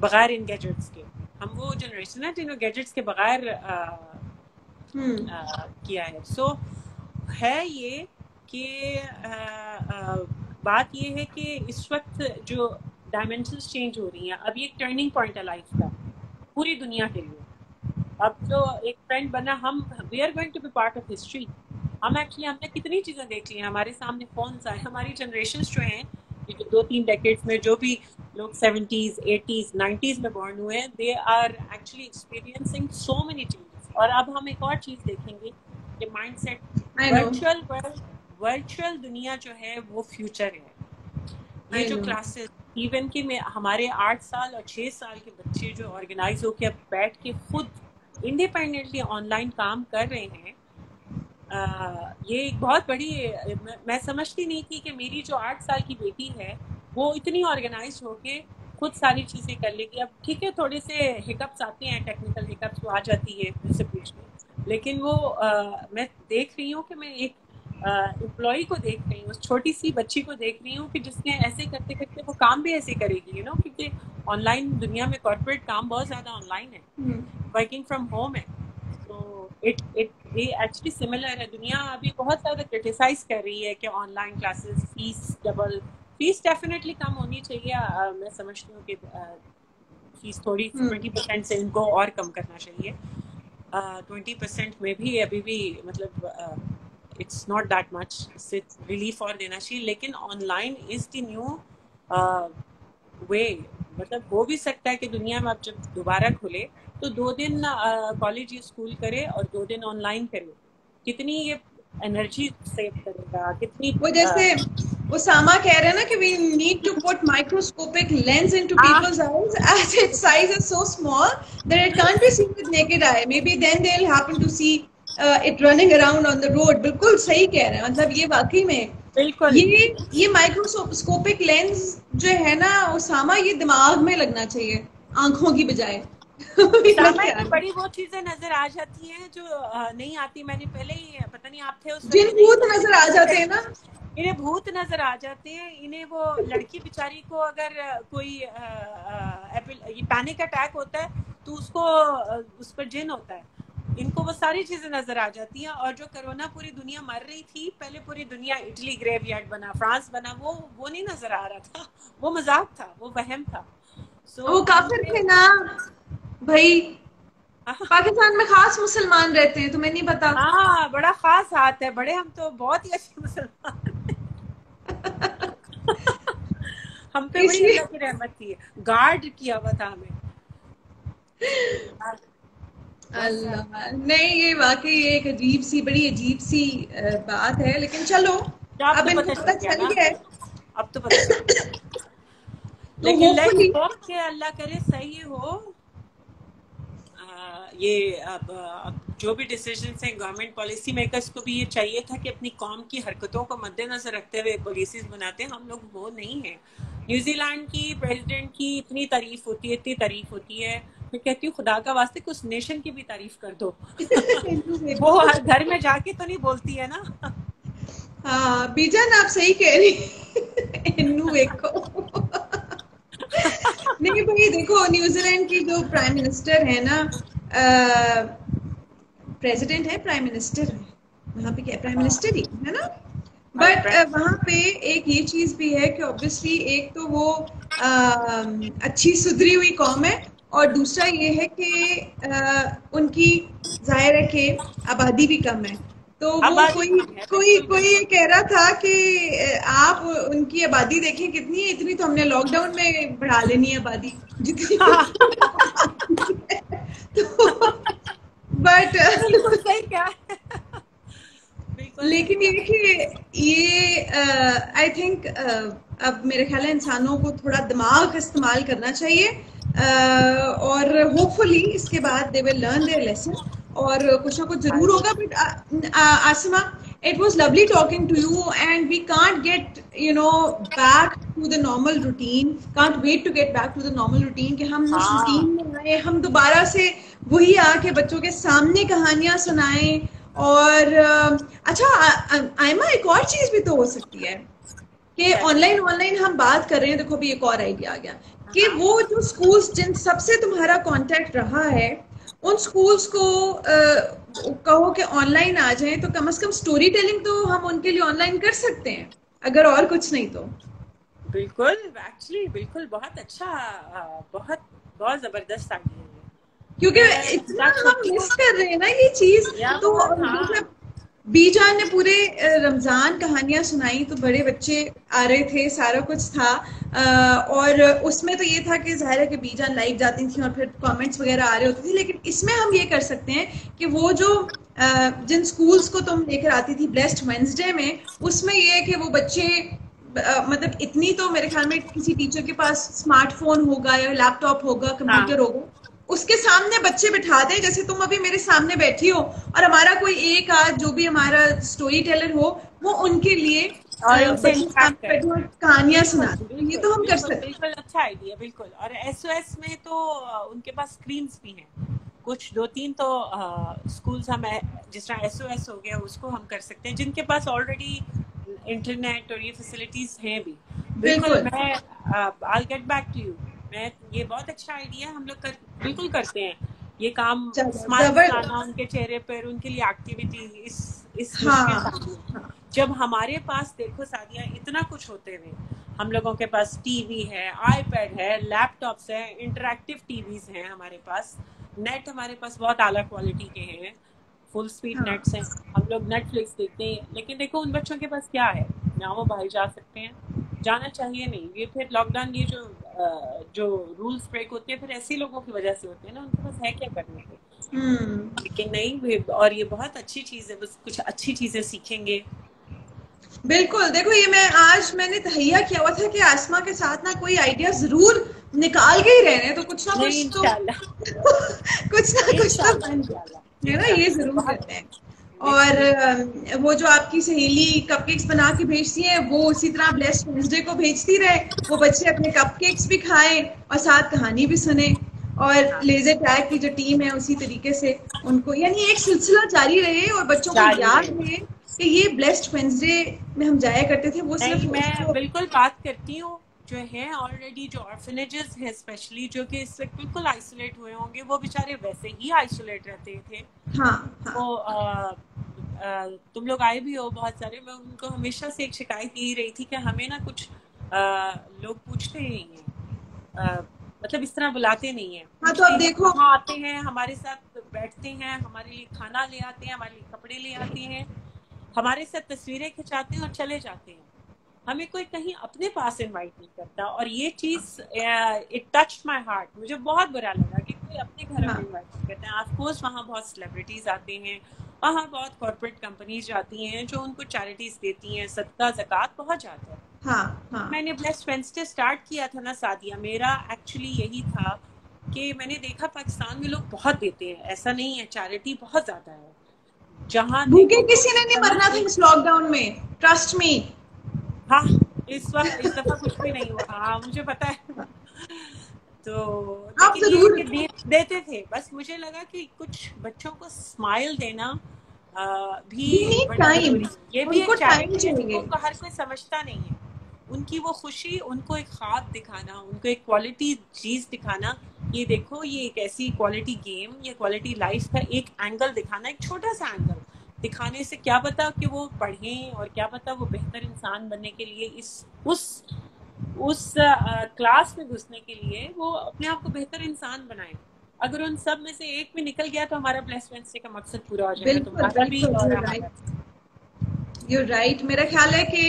बगैर इन गैजेट्स के। हम वो जनरेशन है जिन्होंने गैजेट्स के बगैर किया है। सो है ये कि बात ये है कि इस वक्त जो डायमेंशंस चेंज हो रही हैं, अब ये टर्निंग पॉइंट है लाइफ का पूरी दुनिया के लिए। अब जो एक ट्रेंड बना, हम we are going to be part of history. हम एक्चुअली हमने कितनी चीजें देख ली हैं, हमारे सामने फोन्स आए, हमारी जनरेशन जो हैं, ये जो 2-3 डेकेड्स में जो भी लोग 70s 80s 90s में बॉर्न हुए हैं, they are actually experiencing so many changes. और अब हम एक और चीज देखेंगे कि mindset, I know, virtual world, virtual दुनिया जो है वो फ्यूचर है। ये आई जो नो। क्लासेस इवन कि में हमारे 8 साल और 6 साल के बच्चे जो ऑर्गेनाइज होकर अब बैठ के खुद इंडिपेंडेंटली ऑनलाइन काम कर रहे हैं, ये एक बहुत बड़ी, मैं समझती नहीं थी कि मेरी जो 8 साल की बेटी है वो इतनी ऑर्गेनाइज होके खुद सारी चीजें कर लेगी। अब ठीक है, थोड़े से हिकअप्स आते हैं, टेक्निकल हिकअप्स वो आ जाती है डिसिप्लिन में, लेकिन वो मैं देख रही हूँ कि मैं एक एम्प्लॉय को देख रही हूँ, उस छोटी सी बच्ची को देख रही हूँ कि जिसने ऐसे करते करते वो काम भी ऐसे करेगी, यू नो, क्योंकि ऑनलाइन दुनिया में कॉर्पोरेट काम बहुत ज्यादा ऑनलाइन है, वर्किंग फ्रॉम होम है। तो इट इट ये एक्चुअली सिमिलर है। दुनिया अभी बहुत ज्यादा क्रिटिसाइज कर रही है कि online classes fees double, fees definitely come होनी चाहिए। मैं समझती हूँ कि फीस थोड़ी 20% से इनको और कम करना चाहिए। 20% में भी अभी भी मतलब इट्स नॉट दैट मच, इससे रिलीफ और देना चाहिए। लेकिन online is the new way. मतलब हो भी सकता है कि दुनिया में अब जब दोबारा खुले तो 2 दिन कॉलेज या स्कूल करे और 2 दिन ऑनलाइन करे। कितनी ये एनर्जी सेव करेगा, कितनी वो जैसे उसामा कह रहे हैं ना कि we need to put microscopic lens into people's eyes as its size is so small that it can't be seen with naked eye. Maybe then they'll happen to see it running around on the road. बिल्कुल सही कह रहे हैं। मतलब ये वाकई में बिल्कुल ये माइक्रोस्कोपिक लेंस जो है ना उसामा, ये दिमाग में लगना चाहिए आंखों की बजाय। बड़ी वो चीजें नजर आ जाती हैं जो नहीं आती। मैंने पहले ही, पता नहीं आप थे उस जिन भूत नजर आ जाते हैं ना, इन्हें भूत नजर आ जाते हैं। इन्हें वो लड़की बेचारी को अगर कोई ये पैनिक अटैक होता है तो उसको उस पर जिन होता है। इनको वो सारी चीजें नजर आ जाती हैं। और जो कोरोना पूरी दुनिया मर रही थी, पहले पूरी दुनिया इटली ग्रेवयार्ड बना, फ्रांस बना, वो नहीं नजर आ रहा था, वो मजाक था, वो वहम था। वो काफिर थे ना भाई। पाकिस्तान में खास मुसलमान रहते हैं, तुम्हें नहीं पता? हाँ, बड़ा खास हाथ है, बड़े हम तो बहुत ही अच्छे मुसलमान हम पे बड़ी अल्लाह की रहमत थी, गार्ड किया हुआ था हमें अल्लाह। नहीं, ये वाकई एक बड़ी अजीब सी बात है। लेकिन चलो अब इनको पता चल गया है, अब तो पता चल गया। लेकिन अल्लाह करे सही हो। ये अब जो भी डिसीजंस हैं, गवर्नमेंट पॉलिसी मेकर्स को भी ये चाहिए था कि अपनी कौम की हरकतों को मद्देनजर रखते हुए पॉलिसीज बनाते हैं। हम लोग वो नहीं है। न्यूजीलैंड की प्रेसिडेंट की इतनी तारीफ होती है, इतनी तारीफ होती है, मैं कहती हूँ खुदा का वास्ते कुछ नेशन की भी तारीफ कर दो वो हर घर में जाके तो नहीं बोलती है ना। हाँ बीजान, आप सही कह रही इन्नू देखो नहीं भाई, देखो न्यूजीलैंड की जो प्राइम मिनिस्टर है ना, प्रेसिडेंट है, प्राइम मिनिस्टर है वहाँ पे, क्या प्राइम मिनिस्टर ही है ना, बट वहाँ पे एक ये चीज भी है कि ऑब्वियसली एक तो वो अच्छी सुधरी हुई कौम है, और दूसरा ये है कि उनकी जाहिर है कि आबादी भी कम है। तो वो कोई कह रहा था कि आप उनकी आबादी देखें कितनी है, इतनी तो हमने लॉकडाउन में बढ़ा लेनी है आबादी जितनी तो बट लेकिन ये कि ये आई थिंक अब मेरे ख्याल है इंसानों को थोड़ा दिमाग इस्तेमाल करना चाहिए, और होपफुली इसके बाद they will learn their lesson, और कुछ ना कुछ जरूर होगा। But Asma, it was lovely talking to you, and we can't get back to the normal routine, can't wait to get back to the normal routine कि हम उस routine में आए, हम दोबारा से वही आके बच्चों के सामने कहानियां सुनाएं। और अच्छा आयमा, एक और चीज भी तो हो सकती है कि ऑनलाइन हम बात कर रहे हैं, देखो अभी एक और आइडिया आ गया कि वो जो स्कूल्स जिन सबसे तुम्हारा कांटेक्ट रहा है, उन स्कूल्स को कहो कि ऑनलाइन आ जाएं, तो कम से कम स्टोरी टेलिंग तो हम उनके लिए ऑनलाइन कर सकते हैं, अगर और कुछ नहीं तो। बिल्कुल, एक्चुअली बिल्कुल, बहुत अच्छा, बहुत जबरदस्त आइडिया है, क्योंकि इतना हम मिस कर रहे हैं ना ये चीज। तो बीजान ने पूरे रमजान कहानियां सुनाई, तो बड़े बच्चे आ रहे थे, सारा कुछ था, और उसमें तो ये था कि जाहिर है कि बीजान लाइव जाती थी और फिर कमेंट्स वगैरह आ रहे होते थे। लेकिन इसमें हम ये कर सकते हैं कि वो जो जिन स्कूल्स को तुम लेकर आती थी ब्लेस्ड वेडनेसडे में, उसमें ये है कि वो बच्चे मतलब इतनी तो मेरे ख्याल में किसी टीचर के पास स्मार्टफोन होगा या लैपटॉप होगा, कंप्यूटर होगा, उसके सामने बच्चे बिठा दे, जैसे तुम अभी मेरे सामने बैठी हो, और हमारा कोई एक आज जो भी हमारा स्टोरी टेलर हो, वो उनके लिए कहानियां सुना दे। ये तो हम कर सकते हैं। बिल्कुल अच्छा आइडिया, बिल्कुल। और SOS में तो उनके पास स्क्रीन्स भी हैं, कुछ 2-3 तो स्कूल्स हम जिस तरह SOS हो गया उसको हम कर सकते हैं, जिनके पास ऑलरेडी इंटरनेट और ये फैसिलिटीज हैं भी। बिल्कुल, मैं I'll get back to you। मैं ये बहुत अच्छा आइडिया हम लोग बिल्कुल करते हैं ये काम, स्माइल लाना उनके चेहरे पर, उनके लिए एक्टिविटी इस मुश्किल टाइम। जब हमारे पास देखो सादिया इतना कुछ होते हुए, हम लोगों के पास टीवी है, आईपैड है, लैपटॉप्स है, इंटरैक्टिव टीवीज हैं हमारे पास, नेट हमारे पास बहुत आला क्वालिटी के हैं, फुल स्पीड नेट्स हैं, हम लोग नेटफ्लिक्स देखते हैं। लेकिन देखो उन बच्चों के पास क्या है, ना वो बाहर जा सकते हैं, जाना चाहिए नहीं। ये फिर लॉकडाउन, ये जो रूल्स ब्रेक होते हैं फिर ऐसे लोगों की वजह से होते हैं ना, उनके पास है क्या करने को। लेकिन नहीं, और ये बहुत अच्छी चीज है, बस कुछ अच्छी चीजें सीखेंगे। बिल्कुल, देखो ये मैंने तहैया किया हुआ था कि आसमा के साथ ना कोई आइडिया जरूर निकाल के ही रहने, तो कुछ ना कुछ तो कुछ ना कुछ तो बन जाएगा, है ना, ये जरूर करते हैं। और वो जो आपकी सहेली कपकेक्स बना के भेजती है, वो उसी तरह ब्लेस्ड वेडनेसडे को भेजती रहे, वो बच्चे अपने कपकेक्स भी खाएं और साथ कहानी भी सुने, और लेजर टैग की जो टीम है उसी तरीके से उनको, यानी एक सिलसिला जारी रहे और बच्चों को याद रहे कि ये ब्लेस्ड वेडनेसडे में हम जाया करते थे। वो सिर्फ मैं बिल्कुल बात करती हूँ जो है ऑलरेडी, जो ऑर्फनेजेस हैं स्पेशली, जो कि इस वक्त बिल्कुल आइसोलेट हुए होंगे, वो बेचारे वैसे ही आइसोलेट रहते थे। तो तुम लोग आए भी हो बहुत सारे, मैं उनको हमेशा से एक शिकायत यही रही थी कि हमें ना कुछ लोग पूछते नहीं हैं, मतलब इस तरह बुलाते नहीं है। तो अब देखो, हाँ, आते हैं हमारे साथ बैठते हैं, हमारे लिए खाना ले आते हैं, हमारे लिए कपड़े ले आते हैं, हमारे साथ तस्वीरें खिंचाते हैं और चले जाते हैं। हमें कोई कहीं अपने पास इनवाइट नहीं करता, और ये चीज इट टच माय हार्ट। मुझे बहुत बुरा लगा कि कोई अपने घर में इनवाइट नहीं करते हैं। ऑफ कोर्स वहाँ बहुत सेलिब्रिटीज आते हैं, वहाँ बहुत कॉर्पोरेट कंपनीज जाती हैं जो उनको चैरिटीज देती हैं, सदका ज़कात बहुत जाता है। मैंने ब्लेस्ड वेडनेसडे स्टार्ट किया था ना सादिया, मेरा एक्चुअली यही था कि मैंने देखा पाकिस्तान में लोग बहुत देते हैं, ऐसा नहीं है, चैरिटी बहुत ज्यादा है। जहाँ भूखे किसी ने नहीं मरना था इस लॉकडाउन में, ट्रस्ट मी। हाँ, इस दफा कुछ भी नहीं हुआ। हाँ, मुझे पता है। तो आप जरूर देते थे, बस मुझे लगा कि कुछ बच्चों को स्माइल देना भी टाइम, ये भी एक चैलेंज है जिनको हर कोई समझता नहीं है। उनकी वो खुशी, उनको एक ख्वाब दिखाना, उनको एक क्वालिटी चीज दिखाना, ये देखो ये एक ऐसी क्वालिटी गेम, ये क्वालिटी लाइफ का एक एंगल दिखाना, एक छोटा सा एंगल दिखाने से क्या पता कि वो पढ़ें, और क्या पता वो बेहतर इंसान बनने के लिए उस क्लास में घुसने के लिए वो अपने आप को बेहतर इंसान बनाए। अगर उन सब में से एक भी निकल गया तो हमारा ब्लेस्ड वेडनेसडे का मकसद पूरा हो जाएगा। तुम्हारा भी और हमारा। You're right। मेरा ख्याल है कि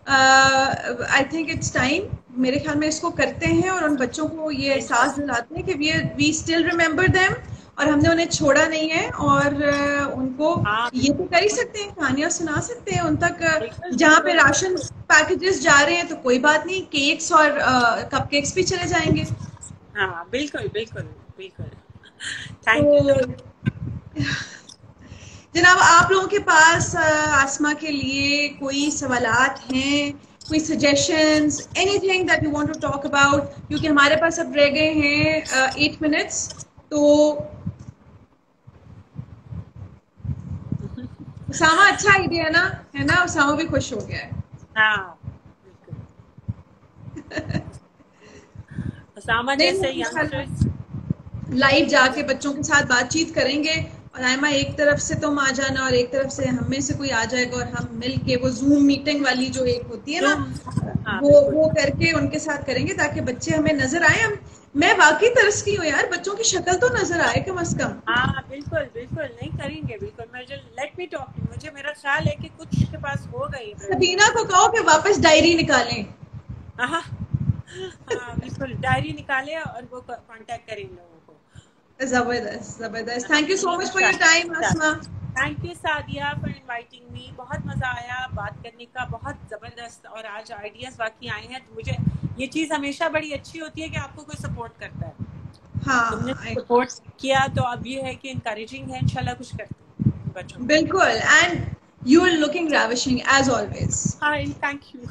आई थिंक इट्स टाइम, मेरे ख्याल में इसको करते हैं और उन बच्चों को ये एहसास दिलाते हैं कि वी स्टिल रिमेम्बर देम, और हमने उन्हें छोड़ा नहीं है, और उनको ये तो कर ही सकते हैं, कहानियां सुना सकते हैं उन तक। जहाँ पे राशन पैकेजेस जा रहे हैं तो कोई बात नहीं, केक्स और कपकेक्स भी चले जाएंगे। हाँ, बिल्कुल बिल्कुल बिल्कुल। थैंक यू जनाब। आप लोगों के पास आसमा के लिए कोई सवालात हैं, कोई suggestions, anything that you want to talk about? क्योंकि हमारे पास अब रह गए हैं 8 मिनट्स, तो उसामा अच्छा आइडिया ना, है ना? उसामा भी खुश हो गया है। हाँ, उसामा जैसे यंगस्टर्स लाइव जाके बच्चों के साथ बातचीत करेंगे, और आयमा एक तरफ से तुम आ जाना और एक तरफ से हम में से कोई आ जाएगा, और हम मिल के वो जूम मीटिंग वाली जो एक होती है ना, वो करके उनके साथ करेंगे, ताकि बच्चे हमें नजर आए। मैं वाकई तरसती हूँ यार, बच्चों की शक्ल तो नजर आए कम से कम। हाँ, बिल्कुल बिल्कुल, नहीं करेंगे बिल्कुल। लेट मी टॉक, मुझे मेरा ख्याल है कि कुछ के पास हो गई। सबीना को कहो कि वापस डायरी निकालें। हाँ बिल्कुल, डायरी निकाले और वो कांटेक्ट करें लोगों को। जबरदस्त जबरदस्त। Thank you so much for your time Asma. Thank you Sadia for inviting me. बहुत मजा आया बात करने का, बहुत जबरदस्त, और आज आइडियाज बाकी आए हैं। तो मुझे ये चीज हमेशा बड़ी अच्छी होती है कि आपको कोई सपोर्ट करता है। हाँ, तुमने सपोर्ट किया तो अब ये है कि इनकरेजिंग है, इंशाल्लाह कुछ करते हैं बच्चों। बिल्कुल, and you are looking ravishing as always. Hi, thank you.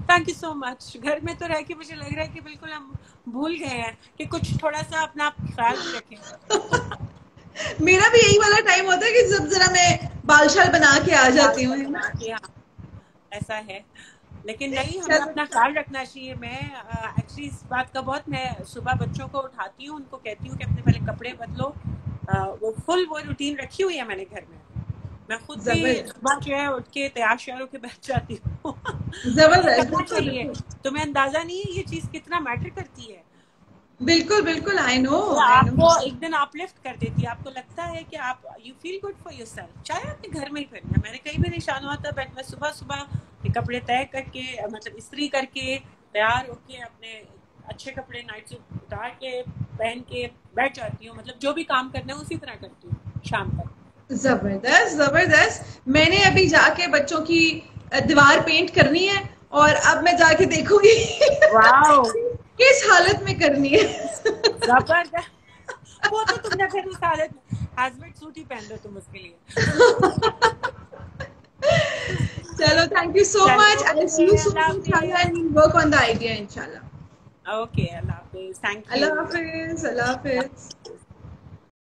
Thank you so much. घर में तो रह के मुझे लग रहा है कि बिल्कुल हम भूल गए हैं कि कुछ थोड़ा सा अपना आप ख्याल भी रखें। मेरा भी यही वाला टाइम होता है कि जब जरा मैं बाल शाल बना के आ जाती हूँ, है ना? हाँ, ऐसा है। लेकिन नहीं, हमें अपना ख्याल रखना चाहिए। मैं एक्चुअली इस बात का बहुत, मैं सुबह बच्चों को उठाती हूँ, उनको कहती हूँ कि अपने पहले कपड़े बदलो। वो फुल वो रूटीन रखी हुई है मैंने घर में। मैं खुद भी सुबह जो है उठ के तैयार श्यार होके बैठ जाती हूँ। करना चाहिए। तुम्हें अंदाजा नहीं है ये चीज कितना मैटर करती है। बिल्कुल बिल्कुल, आई नो। आपको एक दिन अपलिफ्ट कर देती है, आपको लगता है कि आप you feel good for yourself, चाहे आपके घर में ही करना। मैंने कहीं भी निशान हुआ था, मैं सुबह सुबह कपड़े तय करके, मतलब इस्त्री करके तैयार होके अपने अच्छे कपड़े नाइट सूट उतार के पहन के बैठ जाती हूँ। मतलब जो भी काम करना है उसी तरह करती हूँ शाम तक। जबरदस्त जबरदस्त। मैंने अभी जाके बच्चों की दीवार पेंट करनी है और अब मैं जाके देखूंगी किस हालत में करनी है। जबरदस्त। वो तो तुमने फिर उस हालत में हस्बैंड सूट ही पहन दो तुम उसके लिए। चलो, thank you so much. I see you soon इंशाल्लाह and will work on the idea इंशाल्लाह। ओके, अल्लाह हाफिज। Thank you. अल्लाह हाफिज। अल्लाह हाफिज।